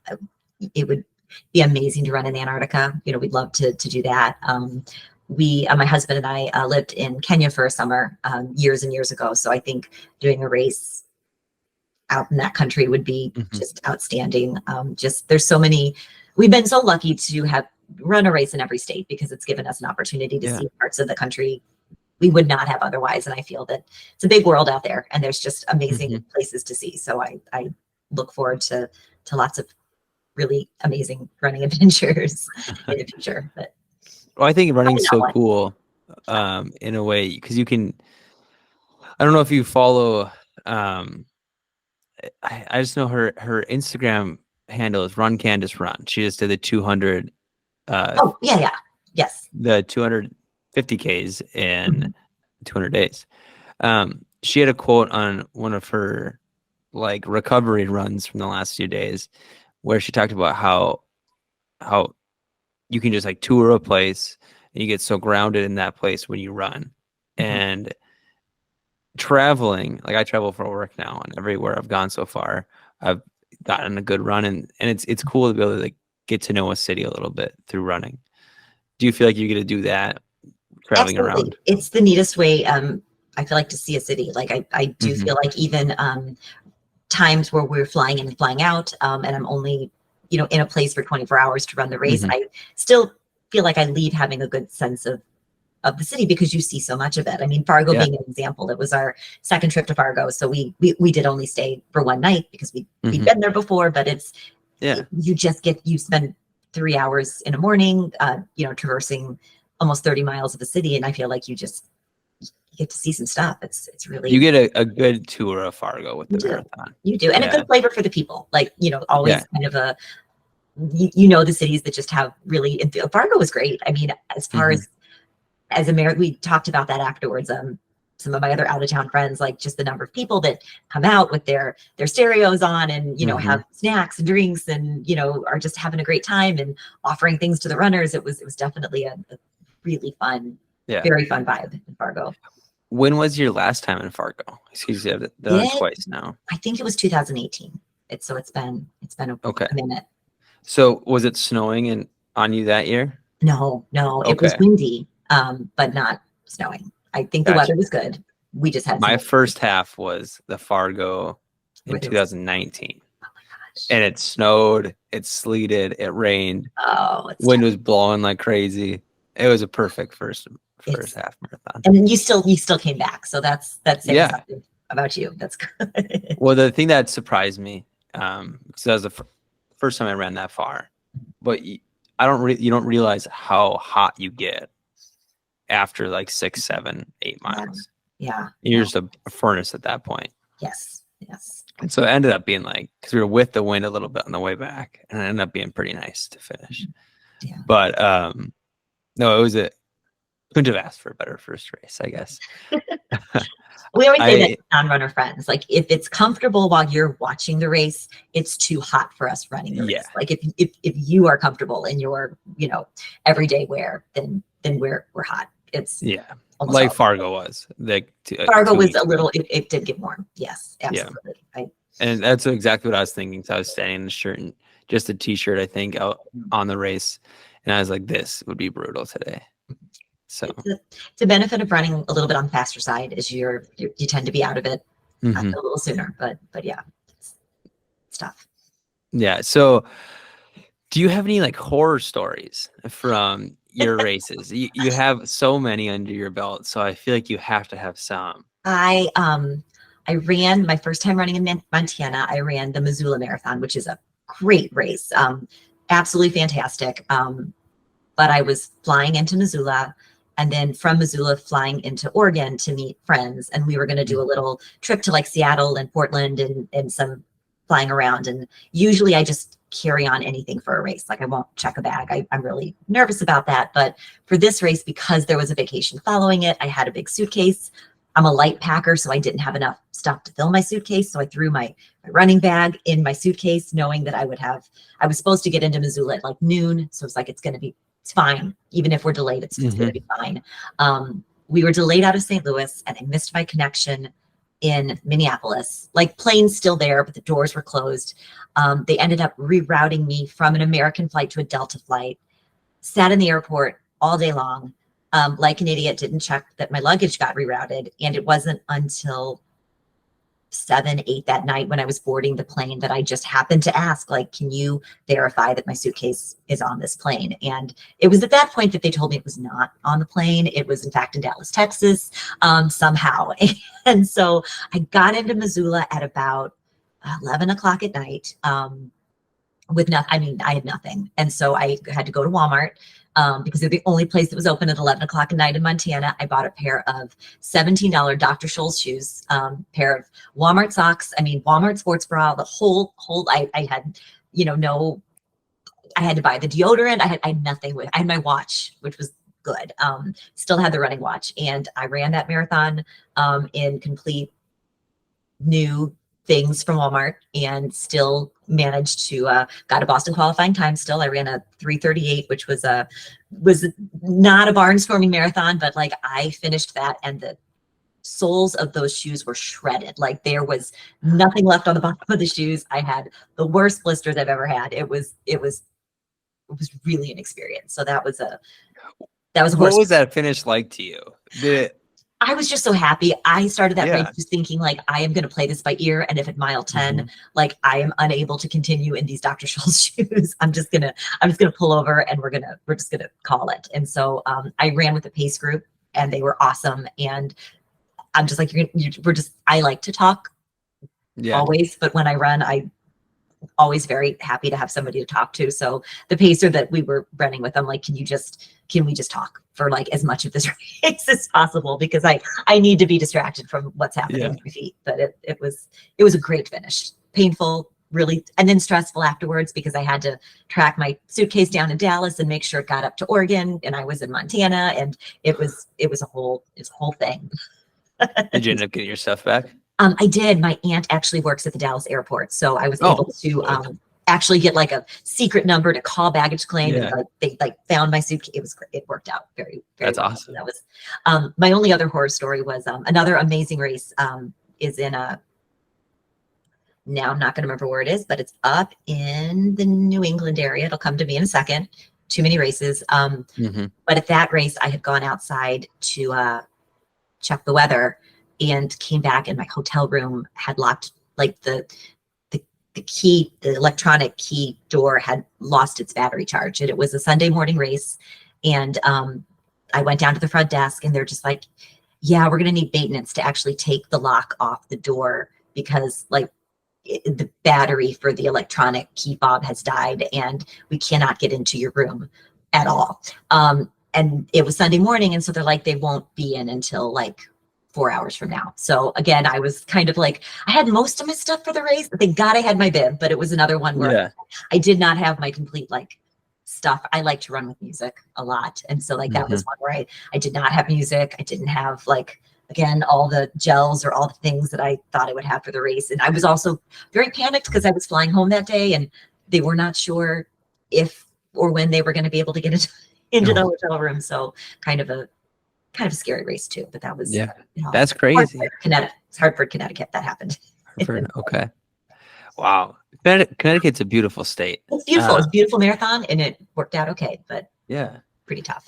[SPEAKER 2] it would be amazing to run in Antarctica. We'd love to do that. My husband and I lived in Kenya for a summer years and years ago, so I think doing a race out in that country would be just outstanding. There's so many. We've been so lucky to have run a race in every state because it's given us an opportunity to see parts of the country we would not have otherwise. And I feel that it's a big world out there, and there's just amazing places to see. So I look forward to lots of really amazing running adventures in the future. But
[SPEAKER 3] well, I think running's so cool in a way because you can. I don't know if you follow. I just know her Instagram handle is Run Candace Run. She just did the 200.
[SPEAKER 2] Yes.
[SPEAKER 3] The 250Ks in 200 days. She had a quote on one of her like recovery runs from the last few days where she talked about how you can just like tour a place and you get so grounded in that place when you run. And traveling, like I travel for work now, and everywhere I've gone so far, I've gotten a good run, and it's cool to be able to like get to know a city a little bit through running. Do you feel like you're going to do that traveling around?
[SPEAKER 2] It's the neatest way. I feel like to see a city. Like I do feel like even times where we're flying in and flying out, and I'm only, in a place for 24 hours to run the race, I still feel like I leave having a good sense of the city because you see so much of it. I mean, Fargo being an example, it was our second trip to Fargo. So we did only stay for one night because we'd been there before, but you spend 3 hours in the morning, traversing almost 30 miles of the city. And I feel like you get to see some stuff. It's really,
[SPEAKER 3] you get a good tour of Fargo with the marathon.
[SPEAKER 2] You do. And a good flavor for the people, like, always kind of the cities that just have really, Fargo was great. I mean, as far as America, we talked about that afterwards. Some of my other out of town friends, like just the number of people that come out with their stereos on and, have snacks and drinks and, are just having a great time and offering things to the runners. It was definitely a really fun, very fun vibe in Fargo.
[SPEAKER 3] When was your last time in Fargo? Excuse me, I've done it twice now.
[SPEAKER 2] I think it was 2018. It's been a minute.
[SPEAKER 3] So was it snowing on you that year?
[SPEAKER 2] No, it was windy, but not snowing. I think the weather was good. We just had
[SPEAKER 3] my first half was the Fargo in 2019.
[SPEAKER 2] Oh my gosh.
[SPEAKER 3] And it snowed, it sleeted, it rained.
[SPEAKER 2] Oh,
[SPEAKER 3] wind was blowing like crazy. It was a perfect first half marathon.
[SPEAKER 2] And you still came back. So that's saying something about you. That's good.
[SPEAKER 3] Well, the thing that surprised me, because that was the first time I ran that far, but you don't realize how hot you get after like 6, 7, 8 miles.
[SPEAKER 2] Yeah.
[SPEAKER 3] You're just a furnace at that point.
[SPEAKER 2] Yes.
[SPEAKER 3] And so it ended up being like, because we were with the wind a little bit on the way back, and it ended up being pretty nice to finish.
[SPEAKER 2] Yeah.
[SPEAKER 3] But no, it was couldn't have asked for a better first race, I guess.
[SPEAKER 2] We always say that to non-runner friends, like if it's comfortable while you're watching the race, it's too hot for us running the race. Like if you are comfortable in your, everyday wear, then we're hot. It's
[SPEAKER 3] like Fargo was. Like
[SPEAKER 2] Fargo was a little, it did get warm. Yes, absolutely.
[SPEAKER 3] And that's exactly what I was thinking. So I was standing in the shirt and just a t-shirt, I think, out on the race. And I was like, this would be brutal today. So
[SPEAKER 2] it's a benefit of running a little bit on the faster side is you tend to be out of it a little sooner, but yeah, it's tough.
[SPEAKER 3] Yeah. So do you have any like horror stories from your races? You have so many under your belt, so I feel like you have to have some.
[SPEAKER 2] I ran my first time running in Montana. I ran the Missoula Marathon, which is a great race. Absolutely fantastic. But I was flying into Missoula and then from Missoula flying into Oregon to meet friends. And we were going to do a little trip to like Seattle and Portland and some flying around. And usually I just carry on anything for a race. Like I won't check a bag. I'm really nervous about that. But for this race, because there was a vacation following it, I had a big suitcase. I'm a light packer, so I didn't have enough stuff to fill my suitcase. So I threw my running bag in my suitcase, knowing that I was supposed to get into Missoula at like noon. So it's like, it's fine. Even if we're delayed, it's going to be fine. We were delayed out of St. Louis and I missed my connection in Minneapolis. Like plane's still there, but the doors were closed. They ended up rerouting me from an American flight to a Delta flight, sat in the airport all day long. Like an idiot, didn't check that my luggage got rerouted. And it wasn't until 7, 8 that night when I was boarding the plane that I just happened to ask, like, can you verify that my suitcase is on this plane? And it was at that point that they told me it was not on the plane. It was in fact in Dallas, Texas, somehow. And so I got into Missoula at about 11 o'clock at night with nothing. I had nothing. And so I had to go to Walmart. Because they're the only place that was open at 11 o'clock at night in Montana. I bought a pair of $17 Dr. Scholl's shoes, pair of Walmart socks. Walmart sports bra, the whole, I had, I had to buy the deodorant. I had nothing I had my watch, which was good. Still had the running watch. And I ran that marathon in complete new things from Walmart and still managed to got a Boston qualifying time. Still, I ran a 3:38, which was not a barnstorming marathon, but like I finished that and the soles of those shoes were shredded. Like there was nothing left on the bottom of the shoes. I had the worst blisters I've ever had. It was really an experience. So that was a
[SPEAKER 3] what was that finish like to you?
[SPEAKER 2] I was just so happy. I started that race just thinking like, I am going to play this by ear. And if at mile 10, like I am unable to continue in these Dr. Scholl's shoes, I'm just going to pull over and we're just going to call it. And so I ran with the pace group and they were awesome. And I'm just like, I like to talk always, but when I run, I always very happy to have somebody to talk to. So the pacer that we were running with, I'm like, can we just talk for like as much of this race as possible? Because I need to be distracted from what's happening at my feet. But it was a great finish, painful, really, and then stressful afterwards because I had to track my suitcase down in Dallas and make sure it got up to Oregon. And I was in Montana and it was a whole thing.
[SPEAKER 3] Did you end up getting your stuff back?
[SPEAKER 2] I did. My aunt actually works at the Dallas airport. So I was able to actually get like a secret number to call baggage claim. And like they like found my suitcase. It worked out very, very
[SPEAKER 3] That's
[SPEAKER 2] well.
[SPEAKER 3] awesome.
[SPEAKER 2] That was my only other horror story was another amazing race is in now I'm not going to remember where it is, but it's up in the New England area. It'll come to me in a second. Too many races. But at that race, I had gone outside to check the weather and came back and my hotel room had locked, like the key, the electronic key door had lost its battery charge. And it was a Sunday morning race. And I went down to the front desk and they're just like, yeah, we're going to need maintenance to actually take the lock off the door because like the battery for the electronic key fob has died and we cannot get into your room at all. And it was Sunday morning. And so they're like, they won't be in until like 4 hours from now. So again, I was kind of like, I had most of my stuff for the race. Thank God I had my bib, but it was another one where I did not have my complete like stuff, I like to run with music a lot. And so like that
[SPEAKER 3] Mm-hmm.
[SPEAKER 2] was one where I did not have music. I didn't have like, again, all the gels or all the things that I thought I would have for the race. And I was also very panicked because I was flying home that day and they were not sure if or when they were going to be able to get into the hotel room. So kind of a scary race too, but that was,
[SPEAKER 3] Yeah,
[SPEAKER 2] you know,
[SPEAKER 3] that's crazy.
[SPEAKER 2] It's Hartford, Connecticut, that happened.
[SPEAKER 3] Hartford, okay. Wow. Connecticut's a beautiful state.
[SPEAKER 2] It's beautiful. It's a beautiful marathon and it worked out okay, but
[SPEAKER 3] Yeah.
[SPEAKER 2] pretty tough.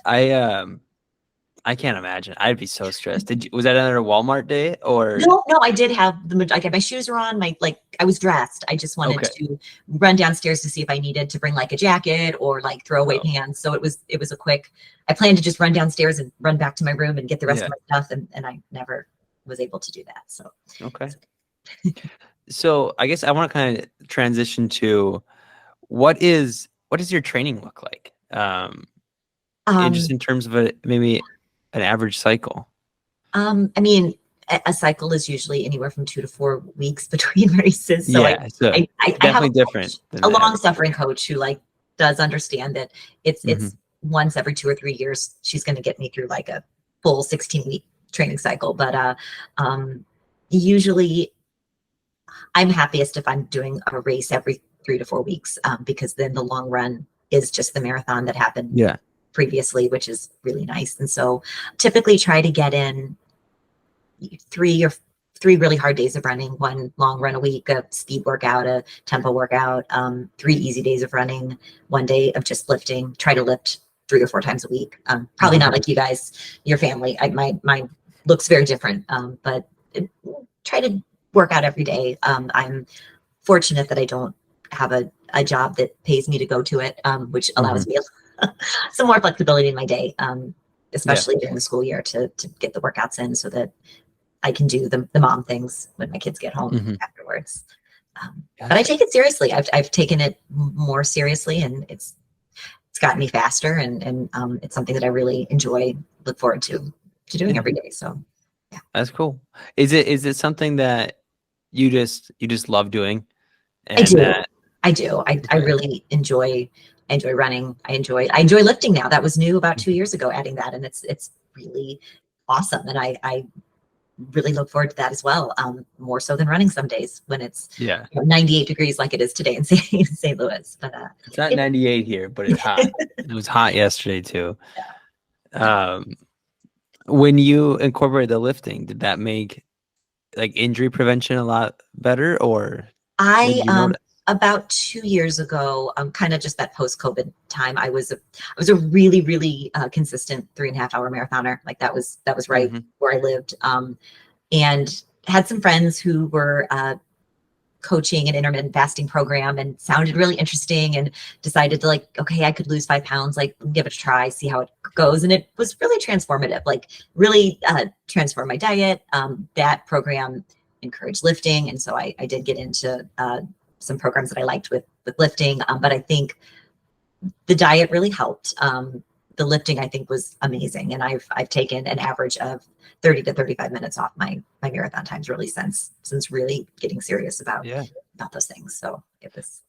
[SPEAKER 3] I can't imagine. I'd be so stressed. Was that another Walmart day or?
[SPEAKER 2] No, I did have my shoes were on, I was dressed. I just wanted to run downstairs to see if I needed to bring like a jacket or like throw away pants. So it was a quick, I planned to just run downstairs and run back to my room and get the rest of my stuff. And I never was able to do that. So,
[SPEAKER 3] okay. So I guess I want to kind of transition to what does your training look like? Just in terms of maybe an average cycle.
[SPEAKER 2] I mean, a cycle is usually anywhere from 2 to 4 weeks between races. So I
[SPEAKER 3] definitely different.
[SPEAKER 2] A long-suffering coach who like does understand that it's once every 2 or 3 years she's going to get me through like a full 16-week training cycle. But usually I'm happiest if I'm doing a race every 3 to 4 weeks because then the long run is just the marathon that happened previously, which is really nice. And so typically try to get in 3 really hard days of running, 1 long run a week, a speed workout, a tempo workout, 3 easy days of running, 1 day of just lifting. Try to lift 3 or 4 times a week. Probably not like you guys, your family. Mine looks very different, but try to work out every day. I'm fortunate that I don't have a job that pays me to go to it, which allows me some more flexibility in my day, especially during the school year to get the workouts in so that I can do the mom things when my kids get home afterwards. But I take it seriously. I've taken it more seriously and it's gotten me faster and it's something that I really enjoy, look forward to doing every day. So yeah.
[SPEAKER 3] That's cool. Is it something that you just love doing?
[SPEAKER 2] And I do. I really enjoy running. I enjoy lifting now. That was new about 2 years ago, adding that. And it's really awesome. And I really look forward to that as well. More so than running some days when it's 98 degrees like it is today in St. Louis. But
[SPEAKER 3] it's not 98 here, but it's hot. It was hot yesterday too. Yeah. When you incorporate the lifting, did that make like injury prevention a lot better or?
[SPEAKER 2] About 2 years ago, kind of just that post-COVID time, I was a really, really consistent 3.5 hour marathoner. Like that was right where I lived, and had some friends who were coaching an intermittent fasting program and sounded really interesting and decided to like, okay, I could lose 5 pounds, like give it a try, see how it goes. And it was really transformative, like really transformed my diet. That program encouraged lifting. And so I did get into some programs that I liked with lifting. But I think the diet really helped. The lifting I think was amazing. And I've taken an average of 30 to 35 minutes off my marathon times really since really getting serious about those things. So it was.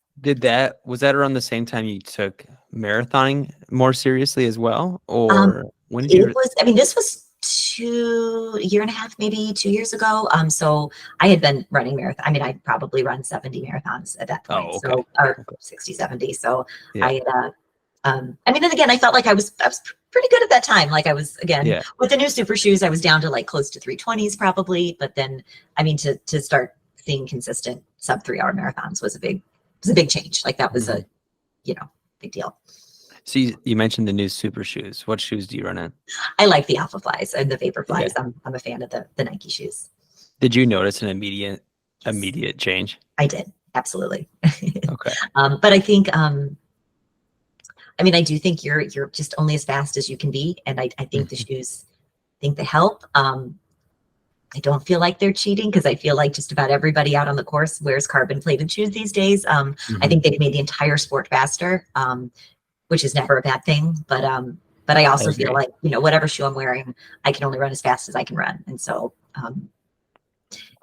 [SPEAKER 3] Was that around the same time you took marathoning more seriously as well? Or when did
[SPEAKER 2] this was 1.5 years, maybe 2 years ago. So I had been running marathon. I mean, I'd probably run 70 marathons at that point. So, or 60, 70. So I and again, I felt like I was pretty good at that time. Like I was, again, with the new super shoes, I was down to like close to 320s probably. But then, to start seeing consistent sub 3 hour marathons was a big change. Like that was a, big deal.
[SPEAKER 3] So you mentioned the new super shoes. What shoes do you run in?
[SPEAKER 2] I like the Alpha Flies and the Vapor Flies. I'm a fan of the Nike shoes.
[SPEAKER 3] Did you notice an immediate change?
[SPEAKER 2] I did. Absolutely.
[SPEAKER 3] Okay.
[SPEAKER 2] But I think, I do think you're just only as fast as you can be. And I think the shoes, they help. I don't feel like they're cheating because I feel like just about everybody out on the course wears carbon plated shoes these days. I think they've made the entire sport faster, which is never a bad thing. But I also feel like, whatever shoe I'm wearing, I can only run as fast as I can run. And so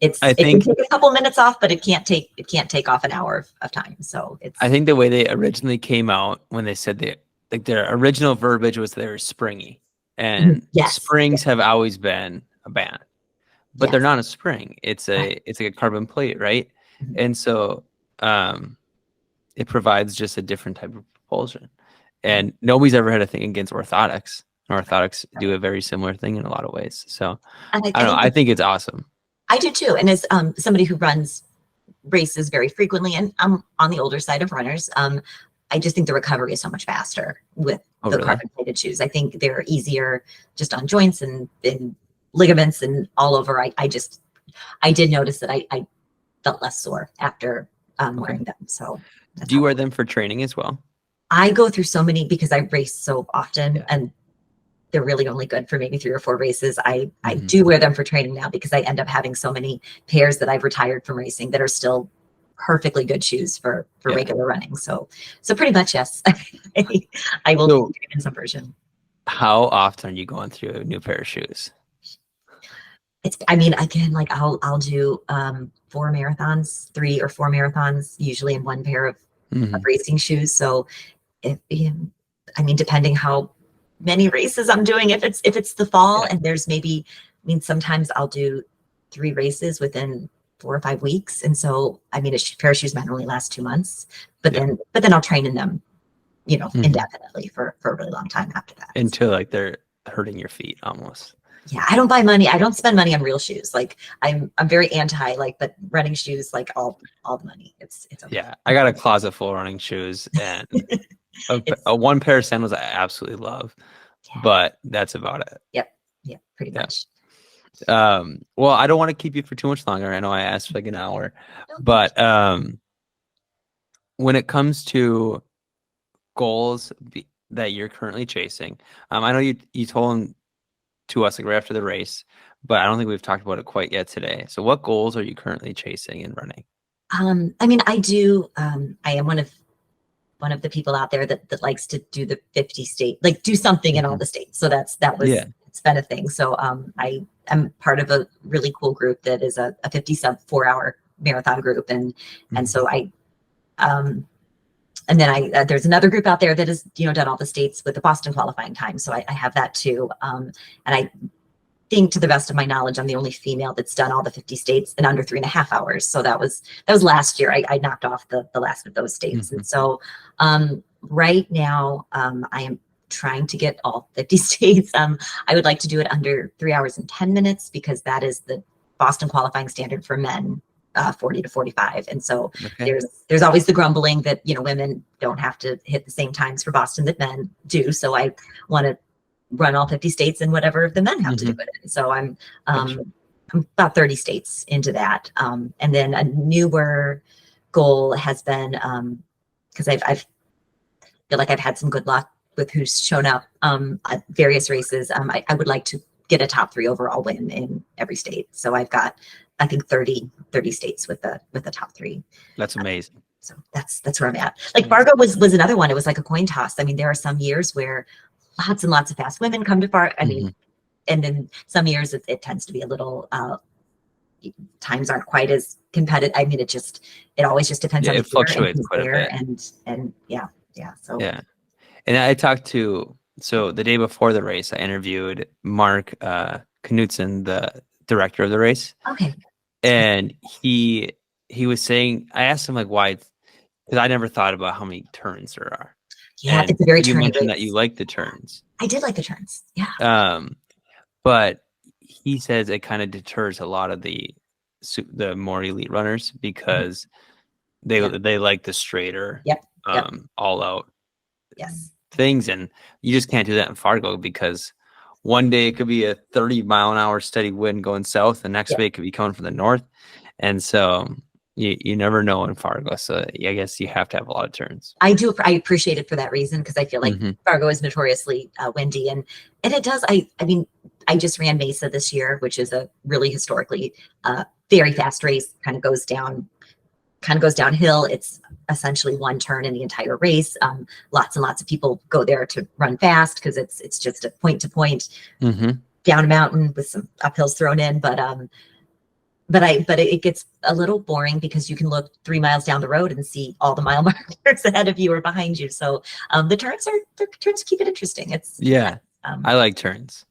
[SPEAKER 2] It can take a couple minutes off, but it can't take off an hour of time. So
[SPEAKER 3] I think the way they originally came out when they said their original verbiage was they were springy, and springs have always been a band, but they're not a spring. It's like a carbon plate, right?
[SPEAKER 2] Mm-hmm.
[SPEAKER 3] And so it provides just a different type of propulsion. And nobody's ever had a thing against orthotics. Orthotics do a very similar thing in a lot of ways. So I don't know. I think it's awesome.
[SPEAKER 2] I do too. And as somebody who runs races very frequently, and I'm on the older side of runners, I just think the recovery is so much faster with the carbon plated shoes. I think they're easier just on joints and ligaments and all over. I did notice that I felt less sore after wearing them. So
[SPEAKER 3] do you wear them for training as well?
[SPEAKER 2] I go through so many because I race so often, and they're really only good for maybe 3 or 4 races. I do wear them for training now because I end up having so many pairs that I've retired from racing that are still perfectly good shoes for regular running. So pretty much, yes, I will do in some version.
[SPEAKER 3] How often are you going through a new pair of shoes?
[SPEAKER 2] Again, like I'll do 4 marathons, 3 or 4 marathons, usually in one pair of racing shoes. So depending how many races I'm doing, if it's the fall and there's sometimes I'll do 3 races within 4 or 5 weeks. And so, a pair of shoes might only last 2 months, but then I'll train in them, indefinitely for a really long time after that.
[SPEAKER 3] Until like they're hurting your feet almost.
[SPEAKER 2] Yeah. I don't spend money on real shoes. Like I'm very anti, but running shoes, like all the money. It's okay.
[SPEAKER 3] Yeah. I got a closet full of running shoes and a one pair of sandals I absolutely love, but that's about it.
[SPEAKER 2] Yep. Yeah, pretty much.
[SPEAKER 3] Well, I don't want to keep you for too much longer. I know I asked for like an hour, but when it comes to goals that you're currently chasing, I know you told them to us like right after the race, but I don't think we've talked about it quite yet today. So what goals are you currently chasing in running?
[SPEAKER 2] I do. I am one of the people out there that likes to do the 50 state, like do something in all the states. So it's been a thing. So I am part of a really cool group that is a 50 sub 4-hour marathon group. And so and then there's another group out there that has, done all the states with the Boston qualifying time. So I have that too. And I think, to the best of my knowledge, I'm the only female that's done all the 50 states in under 3.5 hours. So that was last year. I knocked off the last of those states. And so right now I am trying to get all 50 states. I would like to do it under 3 hours and 10 minutes because that is the Boston qualifying standard for men, 40 to 45. And so there's always the grumbling that, women don't have to hit the same times for Boston that men do. So I want to run all 50 states and whatever the men have to do it in. So I'm about 30 states into that. And then a newer goal has been, because I feel like I've had some good luck with who's shown up at various races. I would like to get a top 3 overall win in every state. So I've got, I think 30 states with the top 3.
[SPEAKER 3] That's amazing.
[SPEAKER 2] So that's where I'm at. Like Fargo was another one. It was like a coin toss. There are some years where lots and lots of fast women come to Fargo. And then some years it tends to be a little, times aren't quite as competitive. It always just depends on
[SPEAKER 3] it fluctuates quite a bit.
[SPEAKER 2] And yeah. So
[SPEAKER 3] yeah. And I talked to, so the day before the race, I interviewed Mark Knutson, the director of the race.
[SPEAKER 2] Okay.
[SPEAKER 3] And he was saying, I asked him like why, because I never thought about how many turns there are.
[SPEAKER 2] Yeah,
[SPEAKER 3] and
[SPEAKER 2] it's a very
[SPEAKER 3] you
[SPEAKER 2] turny
[SPEAKER 3] mentioned
[SPEAKER 2] race.
[SPEAKER 3] that you like the turns.
[SPEAKER 2] I did like the turns. Yeah.
[SPEAKER 3] But he says it kind of deters a lot of the more elite runners because they like the straighter, all out things, and you just can't do that in Fargo because one day it could be a 30-mile-an-hour steady wind going south, the next day it could be coming from the north, and so you never know in Fargo. So I guess you have to have a lot of turns.
[SPEAKER 2] I appreciate it for that reason because I feel like Fargo is notoriously windy, and it does. I just ran Mesa this year, which is a really historically very fast race. Kind of goes downhill. It's essentially one turn in the entire race. Lots and lots of people go there to run fast because it's just a point to point down a mountain with some uphills thrown in. But but it gets a little boring because you can look 3 miles down the road and see all the mile markers ahead of you or behind you. So the turns keep it interesting. It's
[SPEAKER 3] Yeah, I like turns,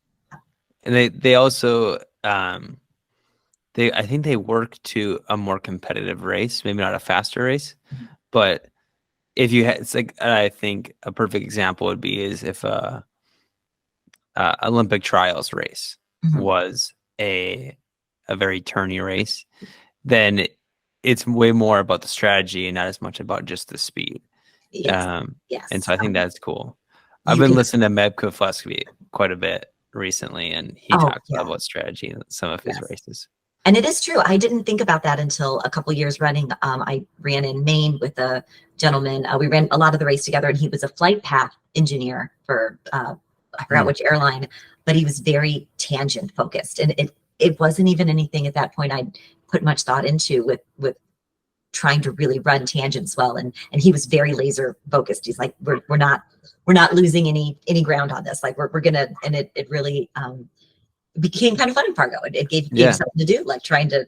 [SPEAKER 3] and they also I think they work to a more competitive race, maybe not a faster race, but if you had, it's like, I think a perfect example would be is if Olympic trials race was a very turny race, then it's way more about the strategy and not as much about just the speed.
[SPEAKER 2] yes.
[SPEAKER 3] And so I think that's cool.
[SPEAKER 2] You
[SPEAKER 3] I've been
[SPEAKER 2] can-
[SPEAKER 3] listening to Mebka Flesky quite a bit recently, and he
[SPEAKER 2] Oh,
[SPEAKER 3] talks
[SPEAKER 2] yeah.
[SPEAKER 3] about strategy in some of his
[SPEAKER 2] Yes.
[SPEAKER 3] races.
[SPEAKER 2] And it is true. I didn't think about that until a couple years running. I ran in Maine with a gentleman. We ran a lot of the race together, and he was a flight path engineer for I forgot which airline, but he was very tangent focused, and it wasn't even anything at that point I'd put much thought into with trying to really run tangents well. And he was very laser focused. He's like, we're not losing any ground on this. Like we're gonna, and it really became kind of fun in Fargo. It gave you something to do, like trying to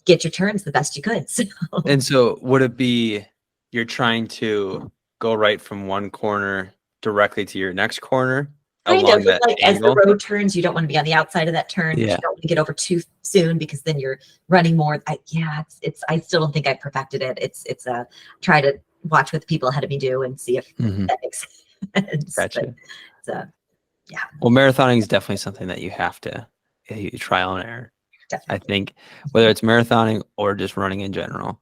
[SPEAKER 2] get your turns the best you could. So.
[SPEAKER 3] And so would it be you're trying to go right from one corner directly to your next corner along that
[SPEAKER 2] like
[SPEAKER 3] angle?
[SPEAKER 2] As the road turns, you don't want to be on the outside of that turn. But you don't want to get over too soon because then you're running more. I still don't think I've perfected it. It's try to watch what the people ahead of me do and see if that makes sense.
[SPEAKER 3] Gotcha.
[SPEAKER 2] But, yeah.
[SPEAKER 3] Well, marathoning is definitely something that you have to trial and error.
[SPEAKER 2] Definitely.
[SPEAKER 3] I think whether it's marathoning or just running in general,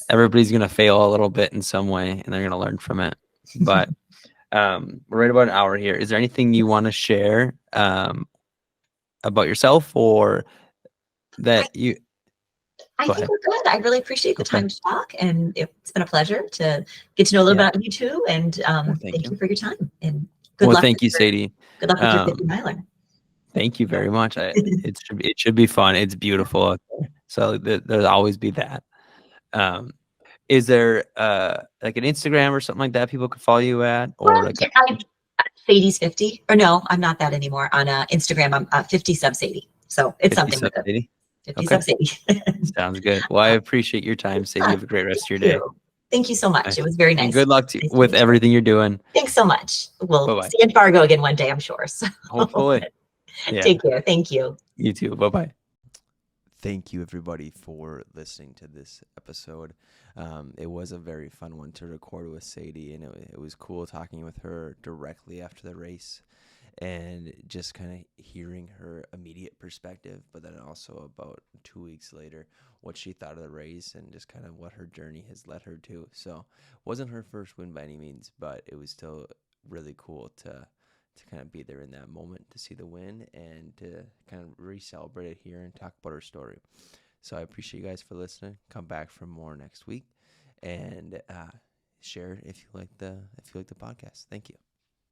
[SPEAKER 3] everybody's going to fail a little bit in some way and they're going to learn from it. But we're right about an hour here. Is there anything you want to share about yourself or that
[SPEAKER 2] I think we're good. I really appreciate the time to talk, and it's been a pleasure to get to know a little bit about you too. And thank you for your time. And good luck.
[SPEAKER 3] Thank you, Sadie.
[SPEAKER 2] Good luck with your 50 miler.
[SPEAKER 3] Thank you very much. It should be fun. It's beautiful out there, so there'll always be that. Is there like an Instagram or something like that people could follow you at, or like
[SPEAKER 2] Sadie's 50? Or no, I'm not that anymore. On Instagram, I'm 50 sub Sadie. So it's something with it. 50 sub Sadie.
[SPEAKER 3] Sounds good. Well, I appreciate your time, Sadie. Have a great rest of your day.
[SPEAKER 2] Thank you so much. It was very nice.
[SPEAKER 3] And good luck with everything you're doing.
[SPEAKER 2] Thanks so much. We'll see you in Fargo again one day, I'm sure. So.
[SPEAKER 3] Hopefully.
[SPEAKER 2] Take care. Thank you.
[SPEAKER 3] You too. Bye-bye.
[SPEAKER 1] Thank you, everybody, for listening to this episode. It was a very fun one to record with Sadie, and it was cool talking with her directly after the race and just kind of hearing her immediate perspective, but then also about 2 weeks later, what she thought of the race and just kind of what her journey has led her to. So it wasn't her first win by any means, but it was still really cool to kind of be there in that moment to see the win and to kind of re-celebrate it here and talk about her story. So I appreciate you guys for listening. Come back for more next week and share it if you like the podcast. Thank you.